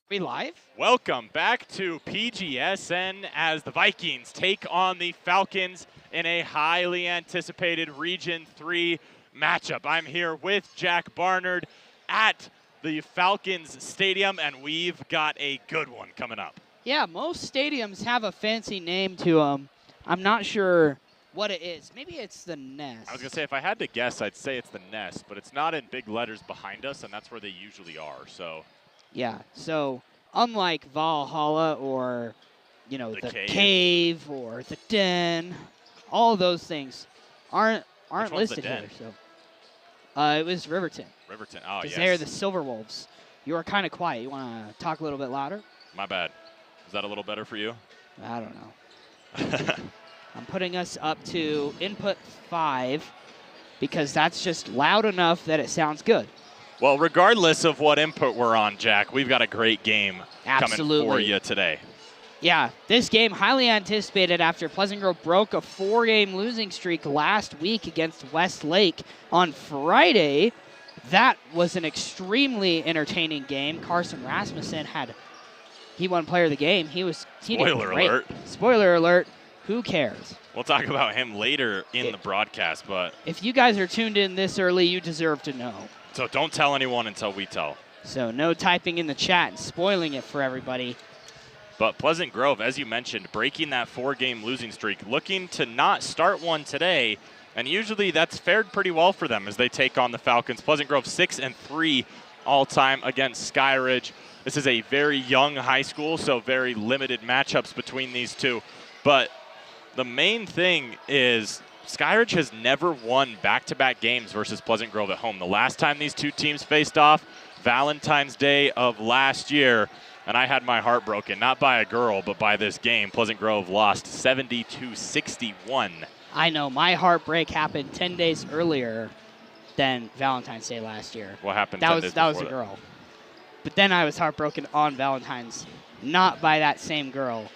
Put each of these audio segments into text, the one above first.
We live? Welcome back to PGSN as the Vikings take on the Falcons in a highly anticipated Region 3 matchup. I'm here with Jack Barnard at the Falcons Stadium, and we've got a good one coming up. Yeah, most stadiums have a fancy name to them. I'm not sure what it is. Maybe it's the Nest. I was going to say, if I had to guess, I'd say it's the Nest, but it's not in big letters behind us, and that's where they usually are. So. Yeah, so unlike Valhalla or, the cave or the Den, all of those things aren't listed here. So, it was Riverton. Riverton, oh yes. They're the Silver Wolves. You are kind of quiet. You want to talk a little bit louder? My bad. Is that a little better for you? I don't know. I'm putting us up to input 5 because that's just loud enough that it sounds good. Well, regardless of what input we're on, Jack, we've got a great game coming for you today. Yeah, this game highly anticipated after Pleasant Grove broke a 4-game losing streak last week against Westlake on Friday. That was an extremely entertaining game. Carson Rasmussen he won player of the game. He did great. Alert. Spoiler alert. Who cares? We'll talk about him later in the broadcast, but if you guys are tuned in this early, you deserve to know. So don't tell anyone until we tell. So no typing in the chat and spoiling it for everybody. But Pleasant Grove, as you mentioned, breaking that 4-game losing streak, looking to not start one today. And usually that's fared pretty well for them as they take on the Falcons. Pleasant Grove 6-3 all-time against Skyridge. This is a very young high school, so very limited matchups between these two. But the main thing is Skyridge has never won back-to-back games versus Pleasant Grove at home. The last time these two teams faced off, Valentine's Day of last year, and I had my heart broken, not by a girl, but by this game. Pleasant Grove lost 70-61. I know. My heartbreak happened 10 days earlier than Valentine's Day last year. What happened? That was a girl. But then I was heartbroken on Valentine's, not by that same girl,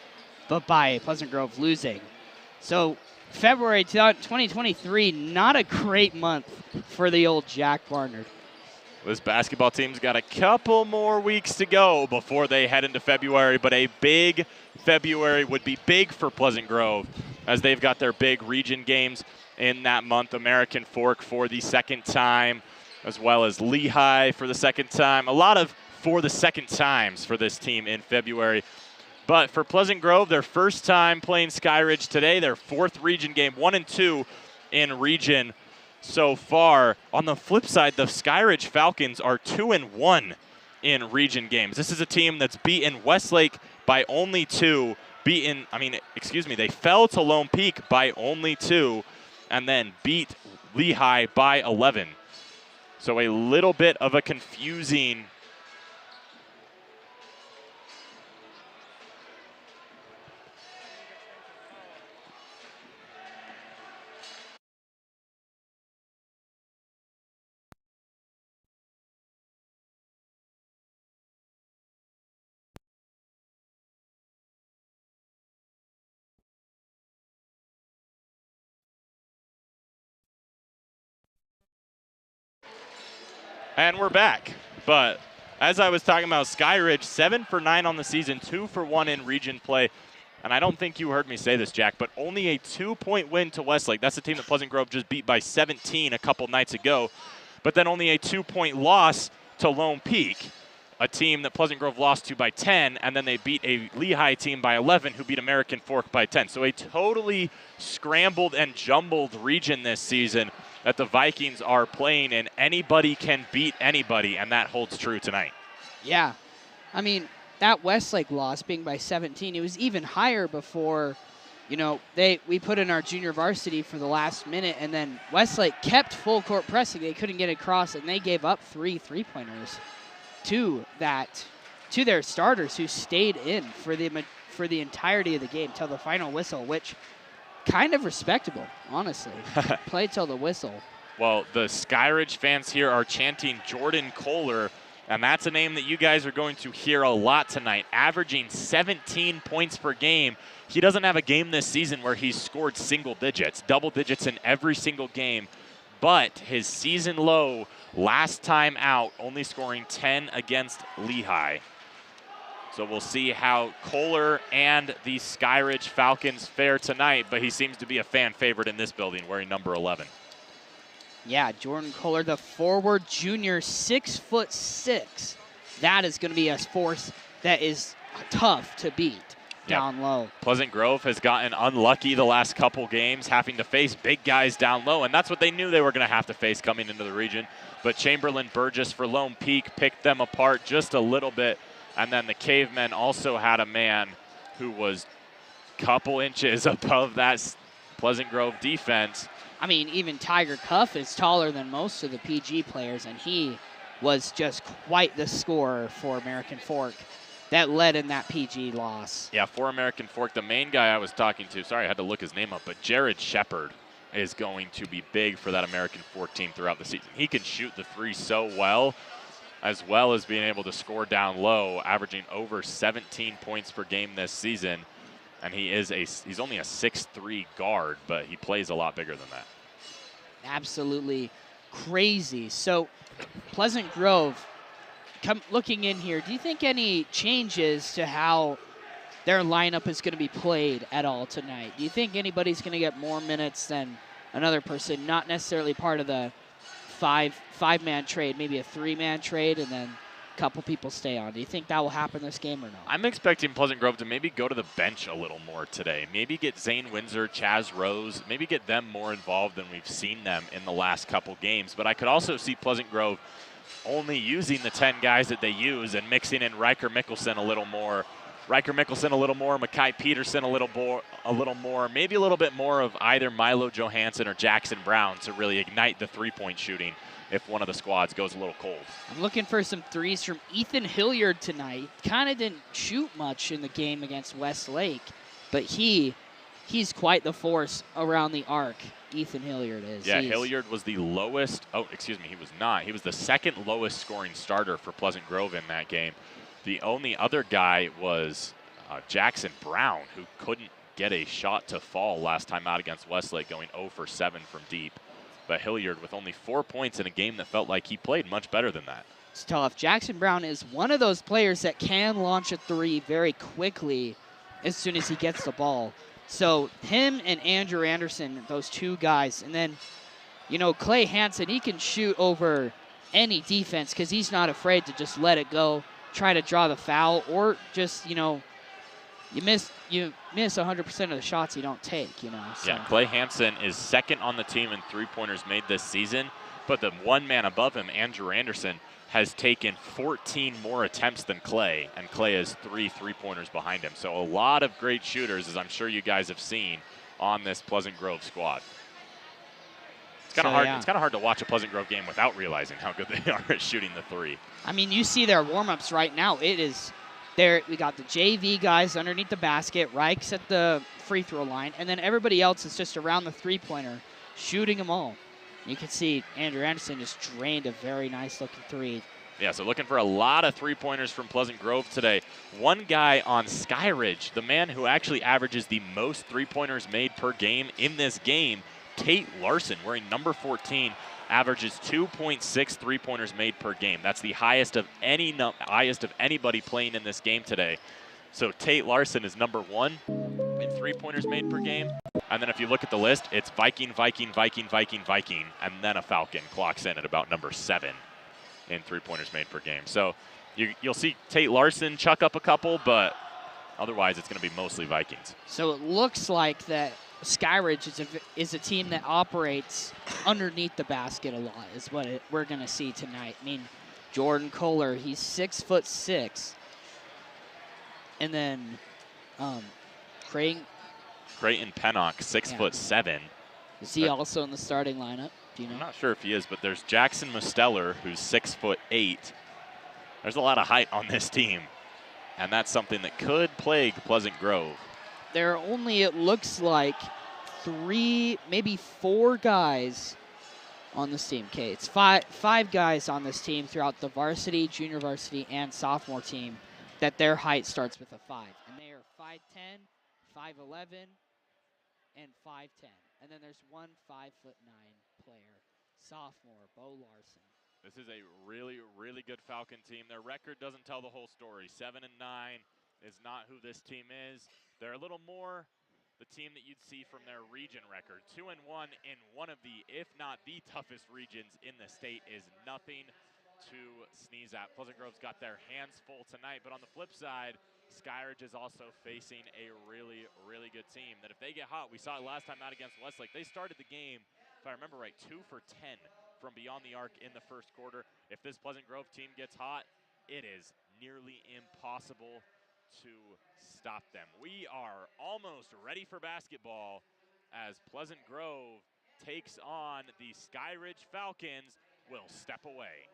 but by Pleasant Grove losing. So February 2023, not a great month for the old Jack Barnard. This basketball team's got a couple more weeks to go before they head into February, but a big February would be big for Pleasant Grove as they've got their big region games in that month. American Fork for the second time, as well as Lehigh for the second time. A lot of for the second times for this team in February. But for Pleasant Grove, their first time playing Skyridge today, their 4th region game, 1-2 in region so far. On the flip side, the Skyridge Falcons are 2-1 in region games. This is a team that's beaten Westlake by only 2. They fell to Lone Peak by only 2 and then beat Lehigh by 11. So a little bit of a confusing And we're back. But as I was talking about, Skyridge, 7 for 9 on the season, 2 for 1 in region play. And I don't think you heard me say this, Jack, but only a 2-point win to Westlake. That's the team that Pleasant Grove just beat by 17 a couple nights ago. But then only a 2-point loss to Lone Peak, a team that Pleasant Grove lost to by 10, and then they beat a Lehigh team by 11 who beat American Fork by 10. So a totally scrambled and jumbled region this season that the Vikings are playing in. Anybody can beat anybody, and that holds true tonight. Yeah. I mean, that Westlake loss being by 17, it was even higher before, we put in our junior varsity for the last minute, and then Westlake kept full court pressing. They couldn't get across, and they gave up 3 3-pointers to their starters who stayed in for the entirety of the game till the final whistle, which kind of respectable, honestly. Play till the whistle. Well, the Skyridge fans here are chanting Jordan Kohler, and that's a name that you guys are going to hear a lot tonight, averaging 17 points per game. He doesn't have a game this season where he's scored single digits, double digits in every single game, but his season low last time out, only scoring 10 against Lehigh. So we'll see how Kohler and the Skyridge Falcons fare tonight, but he seems to be a fan favorite in this building, wearing number 11. Yeah, Jordan Kohler, the forward junior, 6'6". That is going to be a force that is tough to beat down low. Pleasant Grove has gotten unlucky the last couple games, having to face big guys down low, and that's what they knew they were going to have to face coming into the region. But Chamberlain Burgess for Lone Peak picked them apart just a little bit, and then the Cavemen also had a man who was a couple inches above that Pleasant Grove defense. I mean, even Tiger Cuff is taller than most of the PG players, and he was just quite the scorer for American Fork that led in that PG loss. Yeah, for American Fork, the main guy I was talking to, sorry, I had to look his name up, but Jared Shepard is going to be big for that American Fork team throughout the season. He can shoot the three so well as being able to score down low, averaging over 17 points per game this season. And he's only a 6'3" guard, but he plays a lot bigger than that. Absolutely crazy. So Pleasant Grove, looking in here, do you think any changes to how their lineup is going to be played at all tonight? Do you think anybody's going to get more minutes than another person, not necessarily part of the five-man trade, maybe a three-man trade, and then a couple people stay on? Do you think that will happen this game or not? I'm expecting Pleasant Grove to maybe go to the bench a little more today. Maybe get Zane Windsor, Chaz Rose, maybe get them more involved than we've seen them in the last couple games. But I could also see Pleasant Grove only using the 10 guys that they use and mixing in Riker Mickelson a little more. Mackay Peterson a little more, maybe a little bit more of either Milo Johansson or Jackson Brown to really ignite the three-point shooting if one of the squads goes a little cold. I'm looking for some threes from Ethan Hilliard tonight. Kind of didn't shoot much in the game against Westlake, but he's quite the force around the arc. Ethan Hilliard is. Yeah, Hilliard was the lowest. Oh, excuse me, he was not. He was the second lowest scoring starter for Pleasant Grove in that game. The only other guy was Jackson Brown, who couldn't get a shot to fall last time out against Westlake, going 0 for 7 from deep. But Hilliard with only 4 points in a game that felt like he played much better than that. It's tough. Jackson Brown is one of those players that can launch a three very quickly as soon as he gets the ball. So him and Andrew Anderson, those two guys. And then, Clay Hansen, he can shoot over any defense because he's not afraid to just let it go, try to draw the foul, or just, you miss 100% of the shots you don't take, So. Yeah, Clay Hansen is second on the team in three-pointers made this season, but the one man above him, Andrew Anderson, has taken 14 more attempts than Clay, and Clay has 3 three-pointers behind him. So a lot of great shooters, as I'm sure you guys have seen, on this Pleasant Grove squad. It's kind of hard. Yeah. It's kind of hard to watch a Pleasant Grove game without realizing how good they are at shooting the three. I mean, you see their warm-ups right now. It is there. We got the JV guys underneath the basket, Reich's at the free throw line, and then everybody else is just around the three-pointer, shooting them all. You can see Andrew Anderson just drained a very nice-looking three. Yeah, so looking for a lot of three-pointers from Pleasant Grove today. One guy on Skyridge, the man who actually averages the most three-pointers made per game in this game, Tate Larson, wearing number 14, averages 2.6 three-pointers made per game. That's the highest of anybody playing in this game today. So Tate Larson is number 1 in three-pointers made per game. And then if you look at the list, it's Viking, and then a Falcon clocks in at about number 7 in three-pointers made per game. So you'll see Tate Larson chuck up a couple, but otherwise it's going to be mostly Vikings. So it looks like that Skyridge is a team that operates underneath the basket a lot, is what we're going to see tonight. I mean, Jordan Kohler, he's 6'6", and then Creighton Pennock, 6'7". Is he also in the starting lineup? Do you know? I'm not sure if he is, but there's Jackson Musteller, who's 6'8". There's a lot of height on this team, and that's something that could plague Pleasant Grove. There are only, it looks like, 3, maybe 4 guys on this team. Okay, it's five guys on this team throughout the varsity, junior varsity, and sophomore team that their height starts with a 5. And they are 5'10", 5'11", and 5'10". And then there's one 5'9" player, sophomore, Bo Larson. This is a really, really good Falcon team. Their record doesn't tell the whole story. 7-9 is not who this team is. They're a little more the team that you'd see from their region record. 2-1 in one of the, if not the toughest regions in the state is nothing to sneeze at. Pleasant Grove's got their hands full tonight, but on the flip side, Skyridge is also facing a really, really good team that if they get hot, we saw it last time out against Westlake. They started the game, if I remember right, 2 for 10 from beyond the arc in the first quarter. If this Pleasant Grove team gets hot, it is nearly impossible to stop them. We are almost ready for basketball as Pleasant Grove takes on the Skyridge Falcons. Will step away.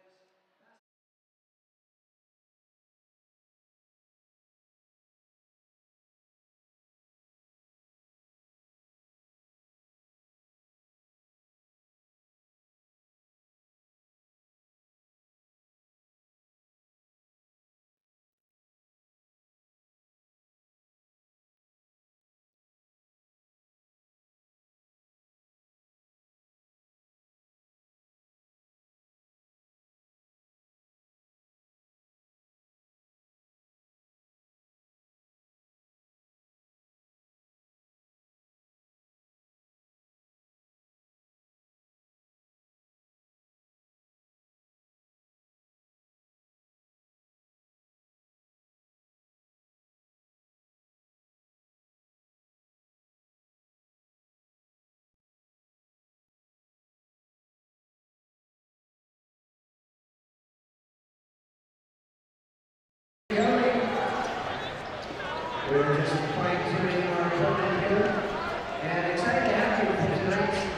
We're just fine-tuning our equipment here, and excited to have you for tonight's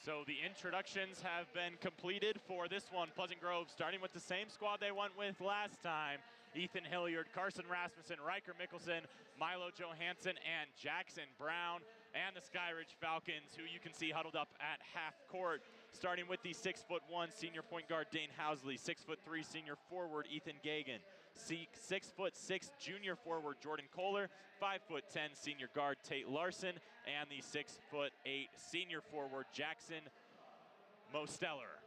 So the introductions have been completed for this one. Pleasant Grove starting with the same squad they went with last time. Ethan Hilliard, Carson Rasmussen, Riker Mickelson, Milo Johansson, and Jackson Brown. And the Skyridge Falcons, who you can see huddled up at half court. Starting with the 6'1" senior point guard Dane Housley, 6'3" senior forward Ethan Gagan, 6'6" junior forward Jordan Kohler, 5'10" senior guard Tate Larson, and the 6'8" senior forward Jackson Mosteller.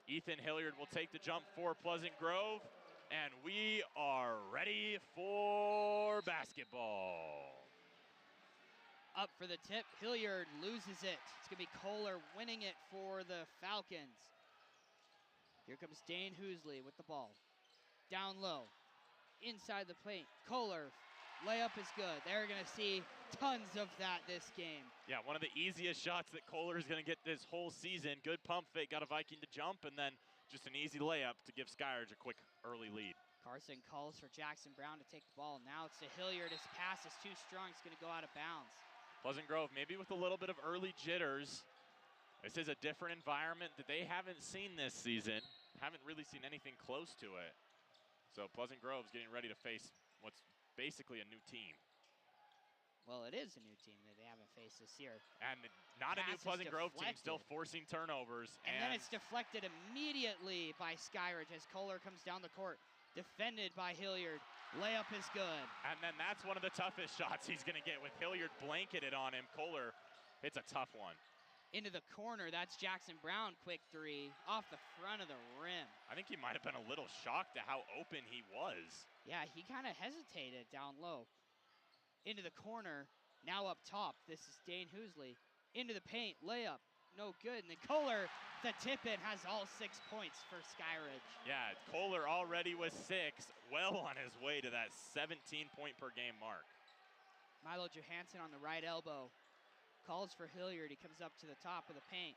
Ethan Hilliard will take the jump for Pleasant Grove, and we are ready for basketball. Up for the tip, Hilliard loses it. It's gonna be Kohler winning it for the Falcons. Here comes Dane Housley with the ball. Down low, inside the paint. Kohler, layup is good. They're gonna see tons of that this game. Yeah, one of the easiest shots that Kohler is gonna get this whole season. Good pump fake, got a Viking to jump, and then just an easy layup to give Skyridge a quick early lead. Carson calls for Jackson Brown to take the ball. Now it's to Hilliard. His pass is too strong. It's gonna go out of bounds. Pleasant Grove, maybe with a little bit of early jitters. This is a different environment that they haven't seen this season. Haven't really seen anything close to it. So Pleasant Grove's getting ready to face what's basically a new team. Well, it is a new team that they haven't faced this year. And not a new Pleasant Grove team, still forcing turnovers. And then it's deflected immediately by Skyridge as Kohler comes down the court. Defended by Hilliard. Layup is good. And then that's one of the toughest shots he's going to get with Hilliard blanketed on him. Kohler hits a tough one. Into the corner, that's Jackson Brown, quick three, off the front of the rim. I think he might have been a little shocked at how open he was. Yeah, he kind of hesitated down low. Into the corner, now up top, this is Dane Housley. Into the paint, layup, no good. And then Kohler, the tip-in, has all 6 points for Skyridge. Yeah, Kohler already with 6, well on his way to that 17-point per game mark. Milo Johansson on the right elbow. Calls for Hilliard. He comes up to the top of the paint.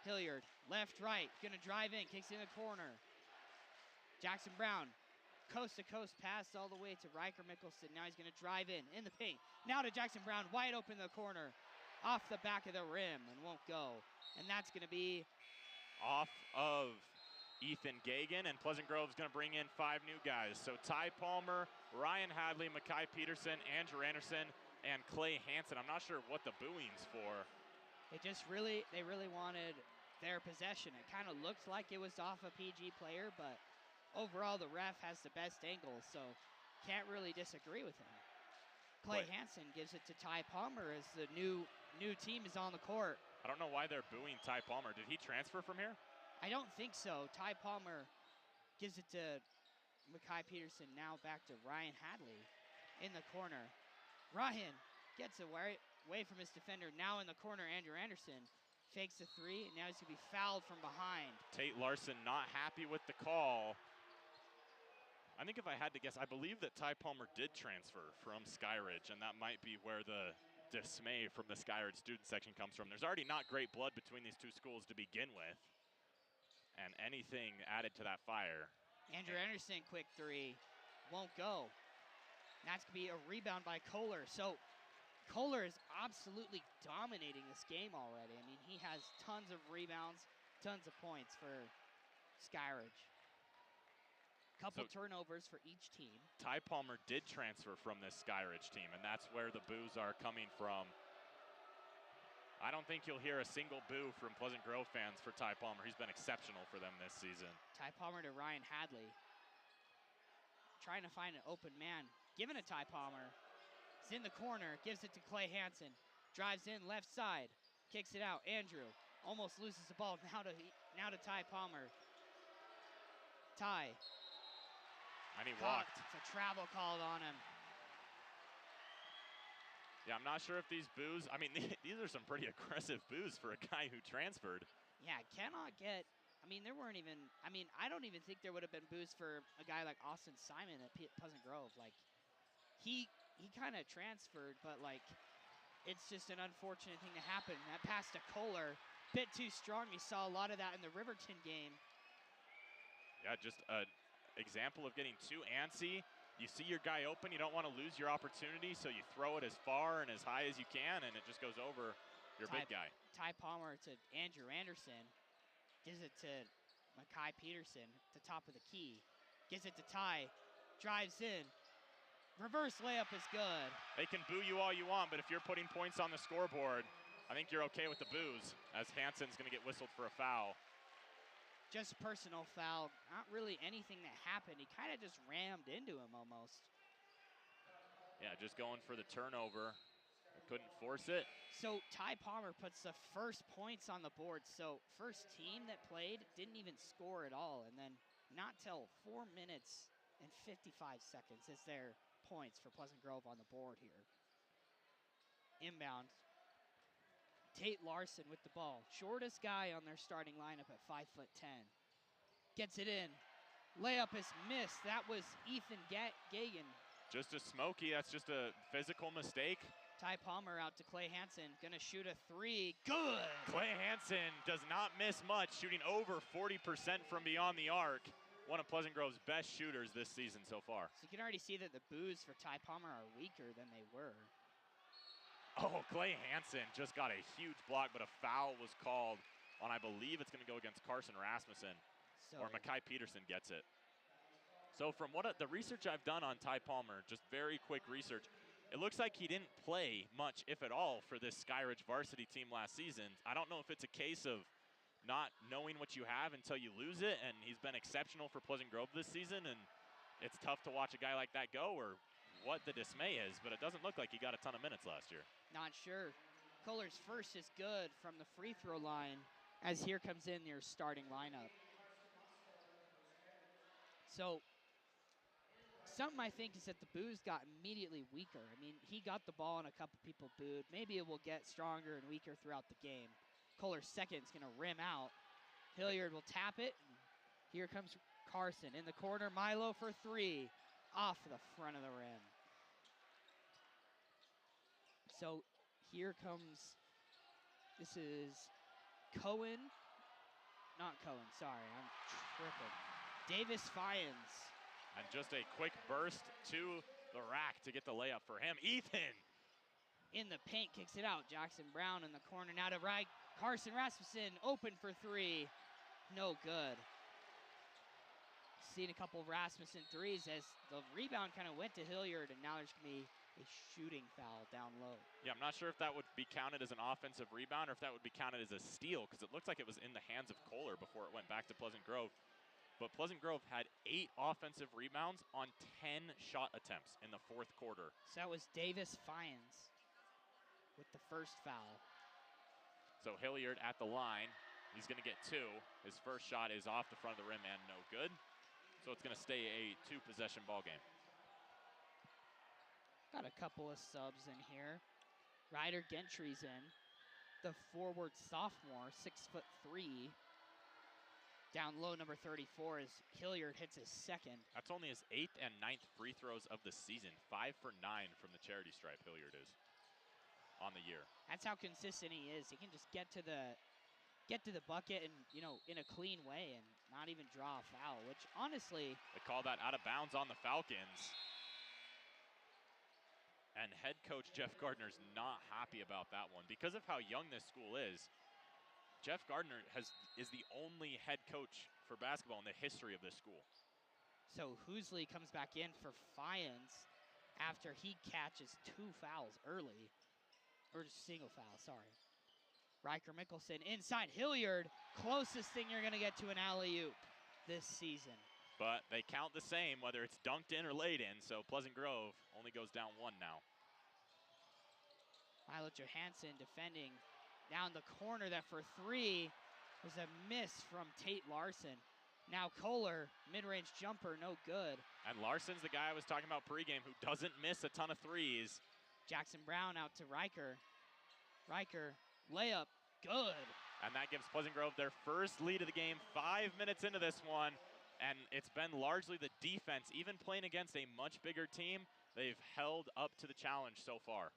Hilliard, left, right, gonna drive in, kicks in the corner. Jackson Brown, coast-to-coast pass all the way to Riker Mickelson. Now he's gonna drive in the paint. Now to Jackson Brown, wide open in the corner. Off the back of the rim and won't go. And that's gonna be off of Ethan Gagan, and Pleasant Grove's gonna bring in 5 new guys. So Ty Palmer, Ryan Hadley, Makai Peterson, Andrew Anderson, and Clay Hansen. I'm not sure what the booing's for. They really wanted their possession. It kind of looked like it was off a PG player, but overall the ref has the best angle, so can't really disagree with him. Clay Hansen gives it to Ty Palmer as the new team is on the court. I don't know why they're booing Ty Palmer. Did he transfer from here? I don't think so. Ty Palmer gives it to Makai Peterson, now back to Ryan Hadley in the corner. Ryan gets away from his defender. Now in the corner, Andrew Anderson fakes the three, and now he's going to be fouled from behind. Tate Larson not happy with the call. I think if I had to guess, I believe that Ty Palmer did transfer from Skyridge, and that might be where the dismay from the Skyridge student section comes from. There's already not great blood between these two schools to begin with, and anything added to that fire. Andrew Anderson, quick three, won't go. That's going to be a rebound by Kohler. So Kohler is absolutely dominating this game already. I mean, he has tons of rebounds, tons of points for Skyridge. Couple turnovers for each team. Ty Palmer did transfer from this Skyridge team, and that's where the boos are coming from. I don't think you'll hear a single boo from Pleasant Grove fans for Ty Palmer. He's been exceptional for them this season. Ty Palmer to Ryan Hadley. Trying to find an open man. Giving it to Ty Palmer. He's in the corner, gives it to Clay Hansen. Drives in left side, kicks it out. Andrew almost loses the ball. Now to Ty Palmer. Ty. And he walked. It's a travel called on him. Yeah, I'm not sure if these boos, I mean, these are some pretty aggressive boos for a guy who transferred. Yeah, cannot get, I mean, there weren't even, I mean, I don't even think there would have been boos for a guy like Austin Simon at Pleasant Grove. Like, he kind of transferred, but, like, it's just an unfortunate thing to happen. That pass to Kohler, bit too strong. We saw a lot of that in the Riverton game. Yeah, just an example of getting too antsy. You see your guy open, you don't want to lose your opportunity, so you throw it as far and as high as you can, and it just goes over Your big guy. Ty Palmer to Andrew Anderson. Gives it to Makai Peterson at the top of the key. Gives it to Ty. Drives in. Reverse layup is good. They can boo you all you want, but if you're putting points on the scoreboard, I think you're okay with the boos, as Hansen's going to get whistled for a foul. Just personal foul. Not really anything that happened. He kind of just rammed into him almost. Yeah, just going for the turnover. Couldn't force it. So Ty Palmer puts the first points on the board. So first team that played didn't even score at all. And then not till 4 minutes and 55 seconds is there points for Pleasant Grove on the board here. Inbound. Tate Larson with the ball. Shortest guy on their starting lineup at 5'10". Gets it in. Layup is missed. That was Ethan Gagan. Just a smoky. That's just a physical mistake. Ty Palmer out to Clay Hansen. Gonna shoot a three. Good. Clay Hansen does not miss much, shooting over 40% from beyond the arc. One of Pleasant Grove's best shooters this season so far. So you can already see that the boos for Ty Palmer are weaker than they were. Oh, Clay Hansen just got a huge block, but a foul was called on, I believe it's going to go against Carson Rasmussen. Or Makai Peterson gets it. So from the research I've done on Ty Palmer, just very quick research, it looks like he didn't play much, if at all, for this Skyridge varsity team last season. I don't know if it's a case of not knowing what you have until you lose it, and he's been exceptional for Pleasant Grove this season, and it's tough to watch a guy like that go, or what the dismay is, but it doesn't look like he got a ton of minutes last year. Not sure. Kohler's first is good from the free throw line, as here comes in your starting lineup. So something I think is that the boos got immediately weaker. I mean, he got the ball and a couple people booed. Maybe it will get stronger and weaker throughout the game. Kohler's second is going to rim out. Hilliard will tap it. And here comes Carson in the corner. Milo for three. Off the front of the rim. So here comes, this is Cohen. Not Cohen, sorry, I'm tripping. Davis Fyans. And just a quick burst to the rack to get the layup for him. Ethan! In the paint, kicks it out. Jackson Brown in the corner, now to right. Carson Rasmussen, open for three. No good. Seen a couple of Rasmussen threes as the rebound kind of went to Hilliard, and now there's going to be a shooting foul down low. Yeah, I'm not sure if that would be counted as an offensive rebound or if that would be counted as a steal, because it looked like it was in the hands of Kohler before it went back to Pleasant Grove. But Pleasant Grove had 8 offensive rebounds on 10 shot attempts in the fourth quarter. So that was Davis Fyans with the first foul. So Hilliard at the line. He's going to get 2. His first shot is off the front of the rim and no good. So it's going to stay a 2-possession ball game. Got a couple of subs in here. Ryder Gentry's in. The forward sophomore, 6'3". Down low, number 34, as Hilliard hits his second. That's only his 8th and 9th free throws of the season. 5 for 9 from the charity stripe, Hilliard is on the year. That's how consistent he is. He can just get to the bucket and, in a clean way and not even draw a foul, which honestly... They call that out of bounds on the Falcons. And head coach Jeff Gardner's not happy about that one. Because of how young this school is, Jeff Gardner is the only head coach for basketball in the history of this school. So Housley comes back in for Fyans after he catches 2 fouls early. Or single foul, sorry. Riker Mickelson inside Hilliard. Closest thing you're going to get to an alley-oop this season. But they count the same, whether it's dunked in or laid in, so Pleasant Grove only goes down 1 now. Milo Johansson defending down the corner. That for 3 was a miss from Tate Larson. Now Kohler, mid-range jumper, no good. And Larson's the guy I was talking about pregame who doesn't miss a ton of threes. Jackson Brown out to Riker. Riker, layup, good. And that gives Pleasant Grove their first lead of the game, 5 minutes into this one. And it's been largely the defense, even playing against a much bigger team, they've held up to the challenge so far.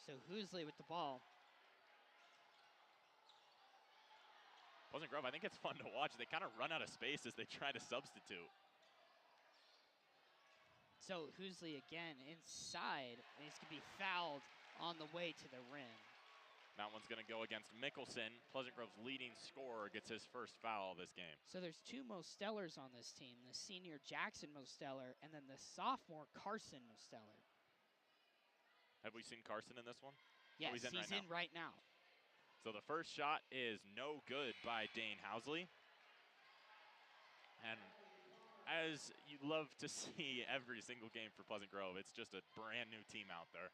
So Housley with the ball. Pleasant Grove, I think it's fun to watch. They kind of run out of space as they try to substitute. So Housley again inside, and he's going to be fouled on the way to the rim. That one's going to go against Mickelson. Pleasant Grove's leading scorer gets his first foul of this game. So there's 2 Mostellers on this team, the senior Jackson Mosteller and then the sophomore Carson Mosteller. Have we seen Carson in this one? Yes, he's in right now. So the first shot is no good by Dane Housley. And as you love to see every single game for Pleasant Grove, it's just a brand new team out there.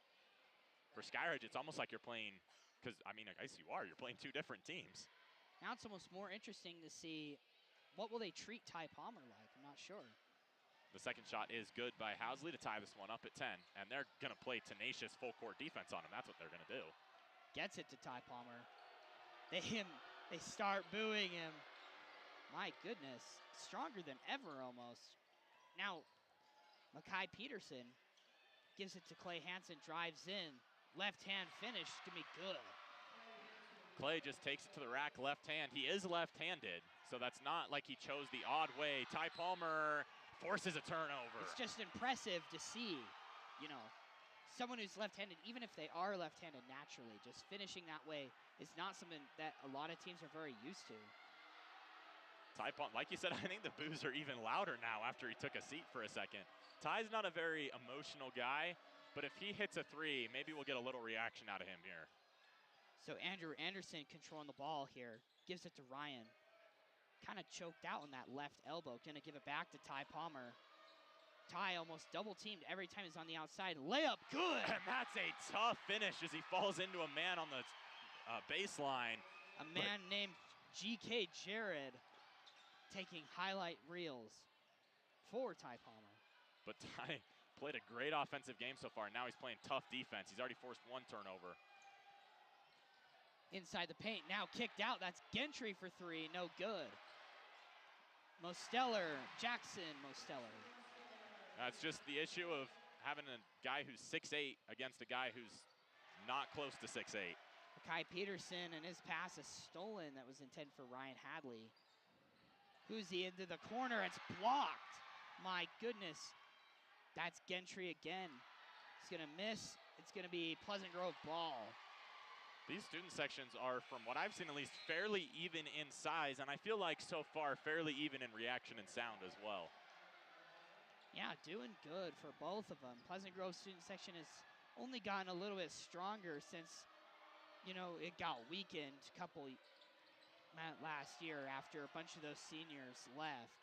For Skyridge, it's almost like you're playing, because, I mean, I guess you are. You're playing 2 different teams. Now it's almost more interesting to see what will they treat Ty Palmer like. I'm not sure. The second shot is good by Housley to tie this one up at 10. And they're going to play tenacious full-court defense on him. That's what they're going to do. Gets it to Ty Palmer. They start booing him. My goodness. Stronger than ever almost. Now, Makai Peterson gives it to Clay Hansen, drives in. Left-hand finish, gonna be good. Clay just takes it to the rack left hand. He is left-handed, so that's not like he chose the odd way. Ty Palmer forces a turnover. It's just impressive to see, you know, someone who's left-handed, even if they are left-handed naturally, just finishing that way is not something that a lot of teams are very used to. Ty Palmer, like you said, I think the boos are even louder now after he took a seat for a second. Ty's not a very emotional guy, but if he hits a 3, maybe we'll get a little reaction out of him here. So Andrew Anderson controlling the ball here. Gives it to Ryan. Kind of choked out on that left elbow. Gonna give it back to Ty Palmer. Ty almost double teamed every time he's on the outside. Layup, good! And that's a tough finish as he falls into a man on the baseline. A man named G.K. Jared taking highlight reels for Ty Palmer. But Ty played a great offensive game so far. Now he's playing tough defense. He's already forced 1 turnover. Inside the paint, now kicked out. That's Gentry for 3, no good. Mosteller, Jackson Mosteller. That's just the issue of having a guy who's 6'8" against a guy who's not close to 6'8". Makai Peterson and his pass is stolen. That was intended for Ryan Hadley. Who's he into the corner? It's blocked. My goodness. That's Gentry again. He's gonna miss. It's gonna be Pleasant Grove ball. These student sections are, from what I've seen at least, fairly even in size, and I feel like so far fairly even in reaction and sound as well. Yeah, doing good for both of them. Pleasant Grove student section has only gotten a little bit stronger since, you know, it got weakened a couple last year after a bunch of those seniors left.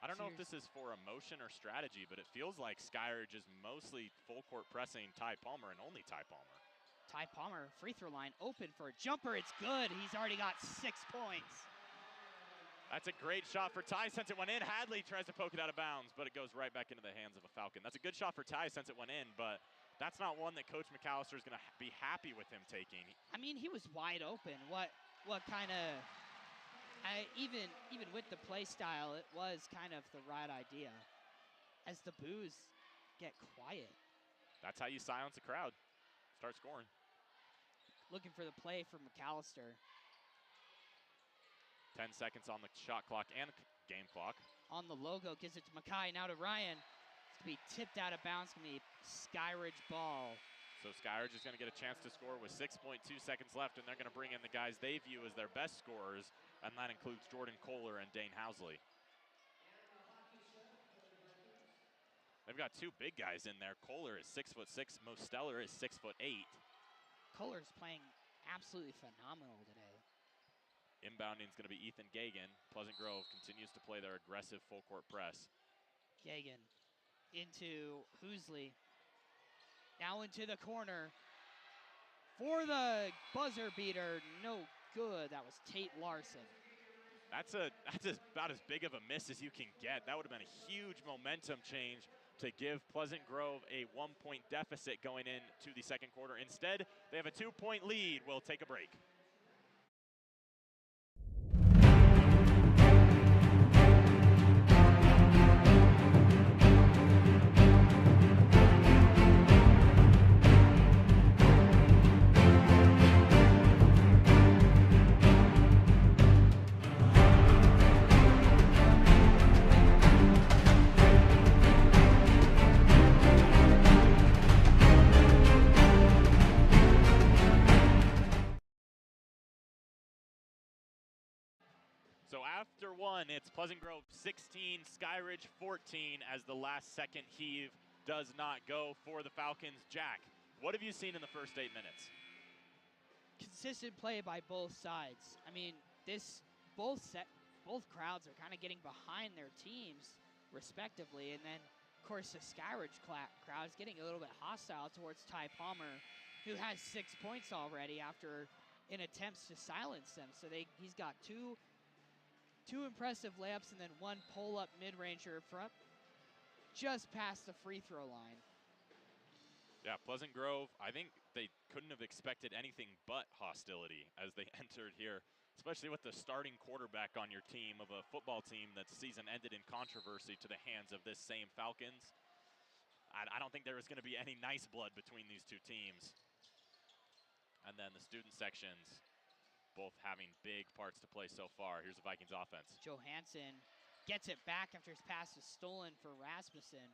I don't know if this is for emotion or strategy, but it feels like Skyridge is mostly full court pressing Ty Palmer and only Ty Palmer. Ty Palmer, free throw line open for a jumper. It's good. He's already got 6 points. That's a great shot for Ty since it went in. Hadley tries to poke it out of bounds, but it goes right back into the hands of a Falcon. That's a good shot for Ty since it went in, but that's not one that Coach McAllister is going to be happy with him taking. I mean, he was wide open. What kind of, even with the play style, it was kind of the right idea. As the boos get quiet. That's how you silence a crowd. Start scoring. Looking for the play from McAllister. 10 seconds on the shot clock and game clock. On the logo, gives it to Makai, now to Ryan. It's going to be tipped out of bounds, going to be Skyridge ball. So Skyridge is going to get a chance to score with 6.2 seconds left, and they're going to bring in the guys they view as their best scorers, and that includes Jordan Kohler and Dane Housley. They've got 2 big guys in there. Kohler is 6'6", Mosteller is 6'8". Kohler's playing absolutely phenomenal today. Inbounding is going to be Ethan Gagan. Pleasant Grove continues to play their aggressive full court press. Gagan into Housley. Now into the corner. For the buzzer beater, no good. That was Tate Larson. That's about as big of a miss as you can get. That would have been a huge momentum change to give Pleasant Grove a 1-point deficit going into the second quarter. Instead, they have a 2-point lead. We'll take a break. So after one, it's Pleasant Grove 16, Skyridge 14 as the last second heave does not go for the Falcons. Jack, what have you seen in the first 8 minutes? Consistent play by both sides. I mean, both crowds are kind of getting behind their teams respectively, and then of course the Skyridge crowd is getting a little bit hostile towards Ty Palmer, who has 6 points already after in attempts to silence them. So he's got two impressive layups and then one pull-up mid-ranger front just past the free throw line. Yeah, Pleasant Grove, I think they couldn't have expected anything but hostility as they entered here, especially with the starting quarterback on your team of a football team that season ended in controversy to the hands of this same Falcons. I don't think there was going to be any nice blood between these two teams. And then the student sections both having big parts to play so far. Here's the Vikings offense. Johansson gets it back after his pass is stolen for Rasmussen.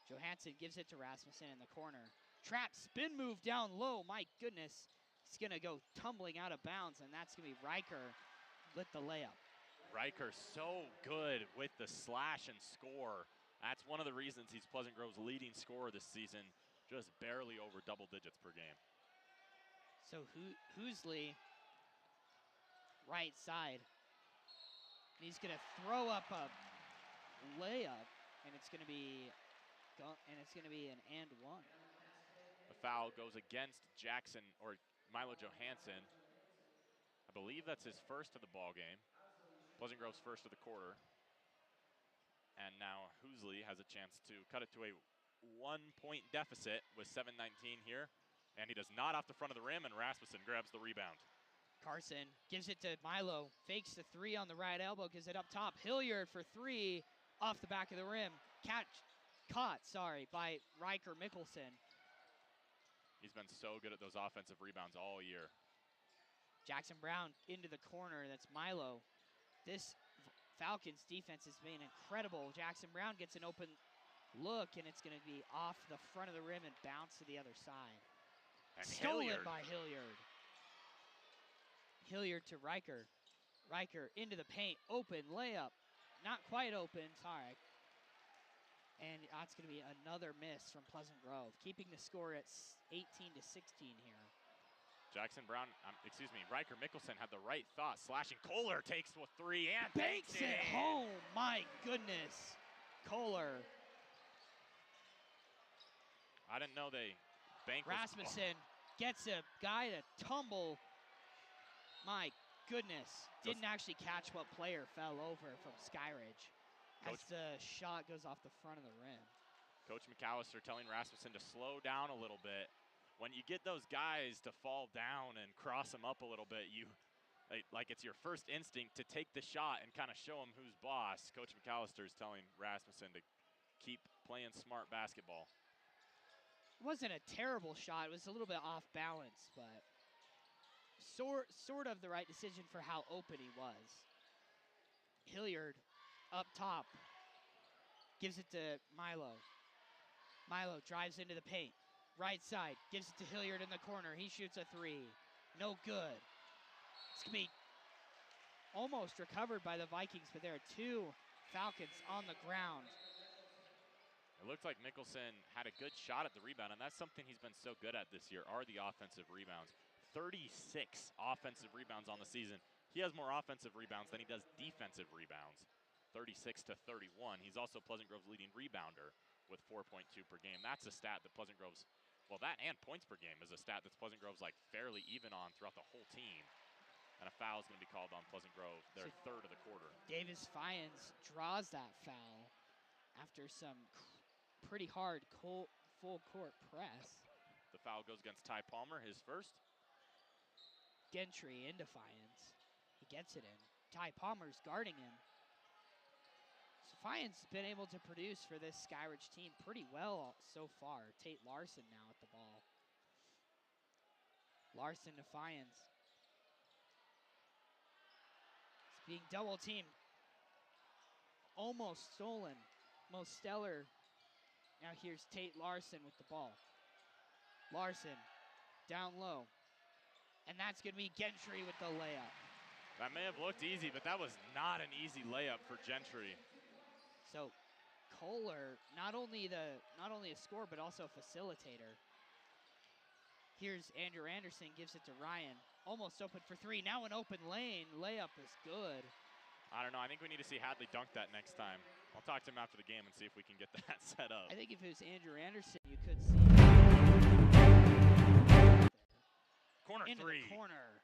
Johansson gives it to Rasmussen in the corner. Trap spin move down low. My goodness. He's going to go tumbling out of bounds, and that's going to be Riker with the layup. Riker so good with the slash and score. That's one of the reasons he's Pleasant Grove's leading scorer this season, just barely over double digits per game. So Hoosley, right side. And he's going to throw up a layup, and it's going to be an and one. The foul goes against Jackson or Milo Johansson. I believe that's his first of the ball game. Pleasant Grove's first of the quarter. And now Hoosley has a chance to cut it to a 1 point deficit with 7:19 here. And he does not off the front of the rim, and Rasmussen grabs the rebound. Carson gives it to Milo, fakes the three on the right elbow, gives it up top. Hilliard for three off the back of the rim. Caught by Riker Mickelson. He's been so good at those offensive rebounds all year. Jackson Brown into the corner. That's Milo. This Falcons defense has been incredible. Jackson Brown gets an open look, and it's going to be off the front of the rim and bounce to the other side. And Stolen by Hilliard. Hilliard to Riker. Riker into the paint. Open layup. Not quite open. Sorry. And that's going to be another miss from Pleasant Grove, keeping the score at 18-16 here. Riker Mickelson had the right thought. Slashing. Kohler takes with three and banks it home. My goodness. Kohler. I didn't know they banked. Rasmussen gets a guy to tumble. My goodness. Didn't actually catch what player fell over from Skyridge as the shot goes off the front of the rim. Coach McAllister telling Rasmussen to slow down a little bit. When you get those guys to fall down and cross them up a little bit, like it's your first instinct to take the shot and kind of show them who's boss. Coach McAllister is telling Rasmussen to keep playing smart basketball. It wasn't a terrible shot. It was a little bit off balance, but sort of the right decision for how open he was. Hilliard up top gives it to Milo. Milo drives into the paint. Right side, gives it to Hilliard in the corner. He shoots a three. No good. It's going to be almost recovered by the Vikings, but there are two Falcons on the ground. It looked like Mickelson had a good shot at the rebound, and that's something he's been so good at this year, are the offensive rebounds. 36 offensive rebounds on the season. He has more offensive rebounds than he does defensive rebounds, 36-31. He's also Pleasant Grove's leading rebounder with 4.2 per game. That's a stat that Pleasant Grove's, that and points per game is a stat that Pleasant Grove's like fairly even on throughout the whole team. And a foul is going to be called on Pleasant Grove, their third of the quarter. Davis Fyans draws that foul after some pretty hard full court press. The foul goes against Ty Palmer, his first. Gentry into Fyans. He gets it in. Ty Palmer's guarding him. So Fyans has been able to produce for this Skyridge team pretty well so far. Tate Larson now at the ball. Larson to Fyans. It's being double teamed. Almost stolen. Most stellar. Now here's Tate Larson with the ball. Larson down low. And that's going to be Gentry with the layup. That may have looked easy, but that was not an easy layup for Gentry. So Kohler, not only a scorer, but also a facilitator. Here's Andrew Anderson, gives it to Ryan. Almost open for three, now an open lane. Layup is good. I don't know, I think we need to see Hadley dunk that next time. I'll talk to him after the game and see if we can get that set up. I think if it was Andrew Anderson, you could see Corner into three. the corner.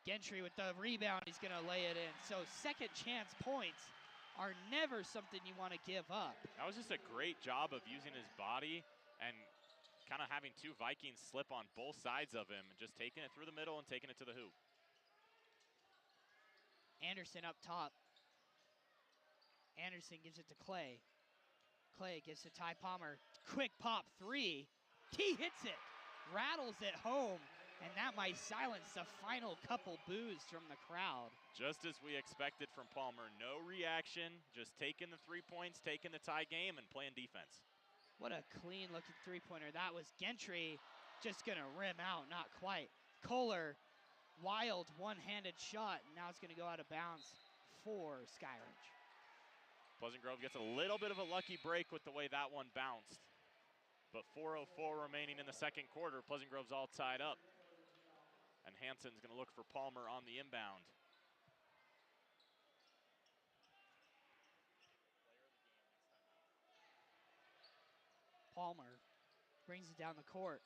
Gentry with the rebound, he's gonna lay it in. So second chance points are never something you want to give up. That was just a great job of using his body and kind of having two Vikings slip on both sides of him and just taking it through the middle and taking it to the hoop. Anderson up top. Anderson gives it to Clay. Clay gives it to Ty Palmer. Quick pop three. He hits it. Rattles it home. And that might silence the final couple boos from the crowd. Just as we expected from Palmer. No reaction, just taking the 3 points, taking the tie game, and playing defense. What a clean-looking three-pointer. That was Gentry just going to rim out. Not quite. Kohler, wild one-handed shot. Now it's going to go out of bounds for Skyridge. Pleasant Grove gets a little bit of a lucky break with the way that one bounced. But 4:04 remaining in the second quarter. Pleasant Grove's all tied up. And Hansen's going to look for Palmer on the inbound. Palmer brings it down the court.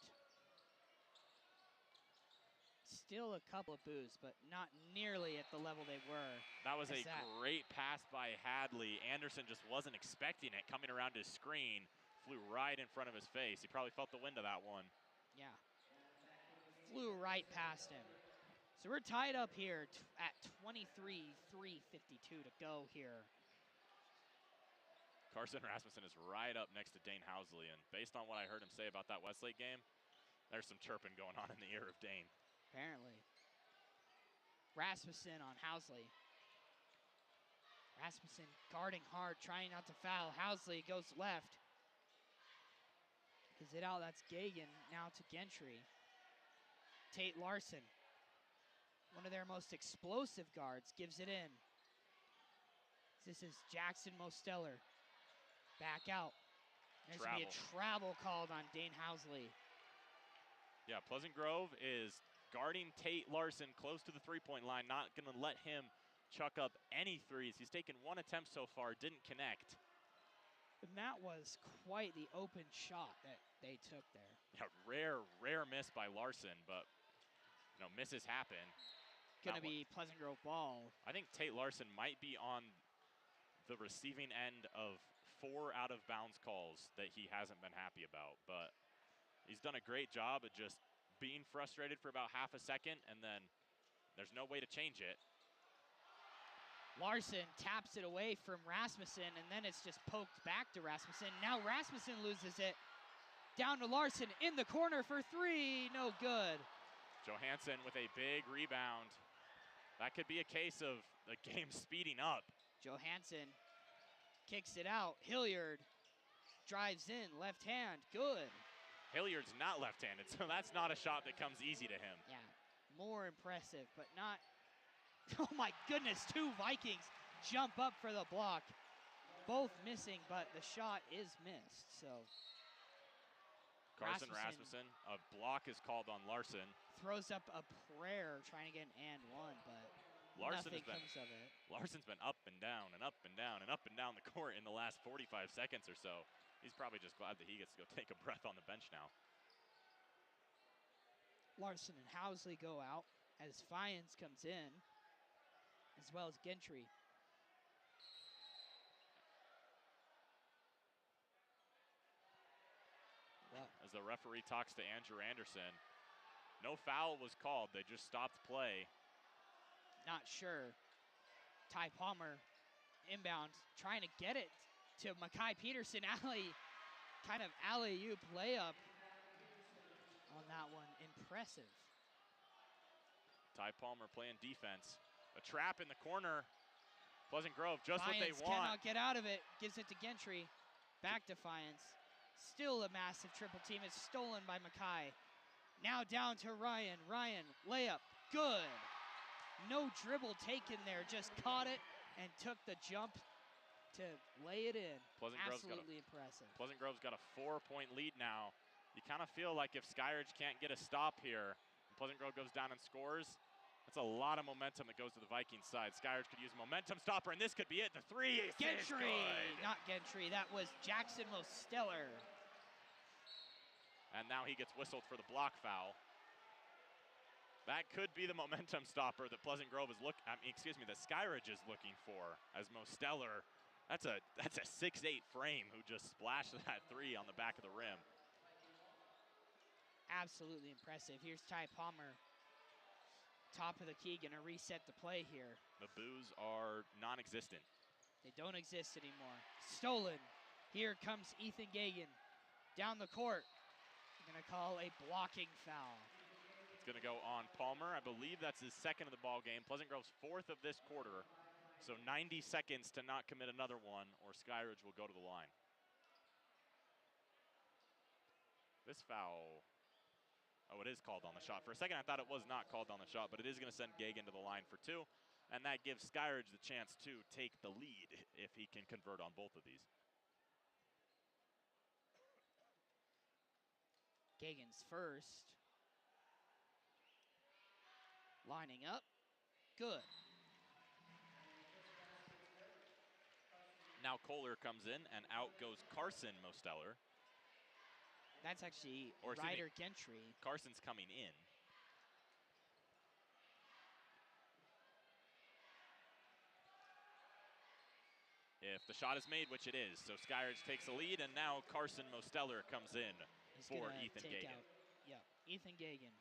Still a couple of boos, but not nearly at the level they were. That was a great pass by Hadley. Anderson just wasn't expecting it. Coming around his screen, flew right in front of his face. He probably felt the wind of that one. Yeah. Flew right past him. So we're tied up here at 23-3:52 to go here. Carson Rasmussen is right up next to Dane Housley, and based on what I heard him say about that Westlake game, there's some chirping going on in the ear of Dane. Apparently. Rasmussen on Housley. Rasmussen guarding hard, trying not to foul. Housley goes left. Gives it out, that's Gagan, now to Gentry. Tate Larson, one of their most explosive guards, gives it in. This is Jackson Mosteller. Back out. There's going to be a travel called on Dane Housley. Yeah, Pleasant Grove is guarding Tate Larson close to the three-point line, not going to let him chuck up any threes. He's taken one attempt so far, didn't connect. And that was quite the open shot that they took there. Yeah, rare miss by Larson, but misses happen. Going to be Pleasant Grove ball. I think Tate Larson might be on the receiving end of 4 out-of-bounds calls that he hasn't been happy about, but he's done a great job of just being frustrated for about half a second, and then there's no way to change it. Larson taps it away from Rasmussen, and then it's just poked back to Rasmussen. Now Rasmussen loses it. Down to Larson in the corner for three. No good. Johansson with a big rebound. That could be a case of the game speeding up. Johansson kicks it out. Hilliard drives in, left hand, good. Hilliard's not left-handed, so that's not a shot that comes easy to him. Yeah, more impressive, but not. Oh my goodness, 2 Vikings jump up for the block. Both missing, but the shot is missed, so. Carson Rasmussen, a block is called on Larson. Throws up a prayer trying to get an and one, but nothing comes of it. Larson's been up and down and up and down and up and down the court in the last 45 seconds or so. He's probably just glad that he gets to go take a breath on the bench now. Larson and Housley go out as Fiennes comes in, as well as Gentry. Well, as the referee talks to Andrew Anderson, no foul was called. They just stopped play. Not sure. Ty Palmer inbound, trying to get it to Makai Peterson. Kind of alley-oop layup on that one. Impressive. Ty Palmer playing defense. A trap in the corner. Pleasant Grove, just Fiennes what they want. Cannot get out of it. Gives it to Gentry. Back to Fiennes. Still a massive triple team. It's stolen by Makai. Now down to Ryan. Ryan, layup, good. no dribble taken there, just caught it and took the jump to lay it in. Absolutely impressive. Pleasant Grove's got a 4-point lead now. You kind of feel like if Skyridge can't get a stop here, and Pleasant Grove goes down and scores, that's a lot of momentum that goes to the Vikings side. Skyridge could use a momentum stopper, and this could be it. The three is Gentry, good. not Gentry. That was Jackson Mosteller. And now he gets whistled for the block foul. That could be the momentum stopper that Pleasant Grove is that Skyridge is looking for, as Mosteller. That's a 6'8" frame who just splashed that three on the back of the rim. Absolutely impressive. Here's Ty Palmer. Top of the key, gonna reset the play here. The boos are non-existent. They don't exist anymore. Stolen. Here comes Ethan Gagan. Down the court. They're gonna call a blocking foul. It's gonna go on Palmer. I believe that's his second of the ball game. Pleasant Grove's fourth of this quarter. So 90 seconds to not commit another one, or Skyridge will go to the line. This foul, oh, it is called on the shot. For a second, I thought it was not called on the shot, but it is going to send Gagan to the line for two, and that gives Skyridge the chance to take the lead if he can convert on both of these. Gagan's first. Lining up. Good. Now Kohler comes in, and out goes Carson Mosteller. That's actually Ryder Gentry. Carson's coming in. If the shot is made, which it is, so Skyridge takes the lead, and now Carson Mosteller comes in for Ethan Gagan. Yeah, Ethan Gagan.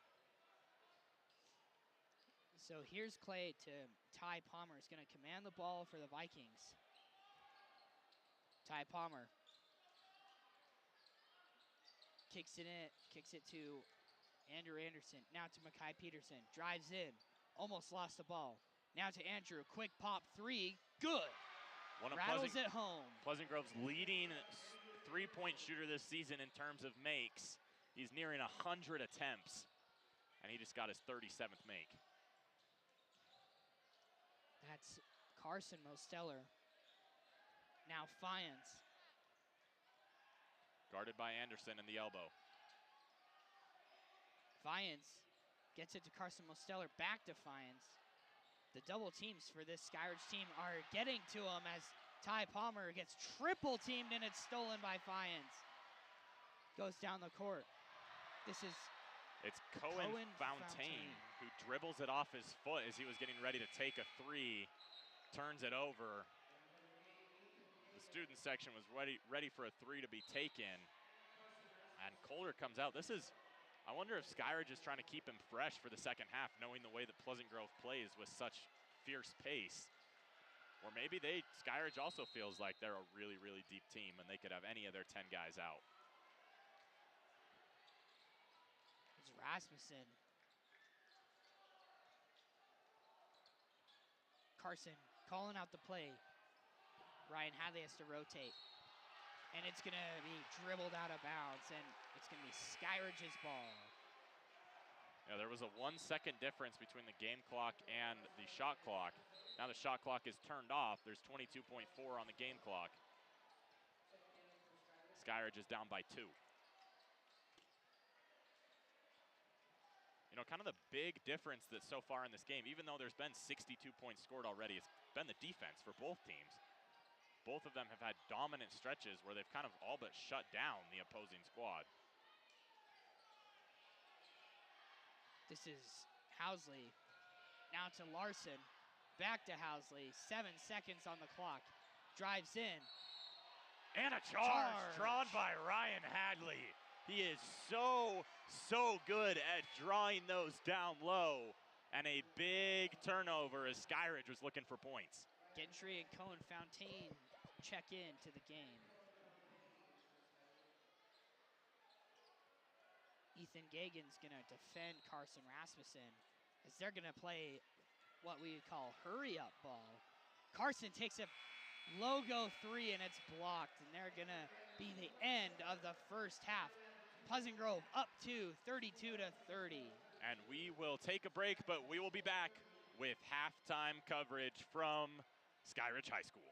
So here's Clay to Ty Palmer. Is going to command the ball for the Vikings. Ty Palmer kicks it to Andrew Anderson. Now to Makai Peterson. Drives in. Almost lost the ball. Now to Andrew. Quick pop three. Good. Rattles it home. Pleasant Grove's leading three-point shooter this season in terms of makes. He's nearing 100 attempts, and he just got his 37th make. That's Carson Mosteller. Now Fiennes. Guarded by Anderson in the elbow. Fiennes gets it to Carson Mosteller. Back to Fiennes. The double teams for this Skyridge team are getting to him as Ty Palmer gets triple teamed and it's stolen by Fiennes. Goes down the court. It's Cohen Fontaine who dribbles it off his foot as he was getting ready to take a three. Turns it over. The student section was ready for a three to be taken. And Kohler comes out. I wonder if Skyridge is trying to keep him fresh for the second half, knowing the way that Pleasant Grove plays with such fierce pace. Or maybe Skyridge also feels like they're a really, really deep team and they could have any of their 10 guys out. It's Rasmussen. Carson calling out the play. Ryan Hadley has to rotate. And it's going to be dribbled out of bounds, and it's going to be Skyridge's ball. Yeah, there was a 1 second difference between the game clock and the shot clock. Now the shot clock is turned off. There's 22.4 on the game clock. Skyridge is down by 2. You know, kind of the big difference that so far in this game, even though there's been 62 points scored already, it's been the defense for both teams. Both of them have had dominant stretches where they've kind of all but shut down the opposing squad. This is Housley. Now to Larson. Back to Housley. 7 seconds on the clock. Drives in. And a charge drawn by Ryan Hadley. He is so good at drawing those down low. And a big turnover as Skyridge was looking for points. Gentry and Cohen Fontaine check in to the game. Ethan Gagan's going to defend Carson Rasmussen as they're going to play what we would call hurry-up ball. Carson takes a logo three and it's blocked, and they're going to be the end of the first half. Pleasant Grove up to 32-30. And we will take a break, but we will be back with halftime coverage from Skyridge High School.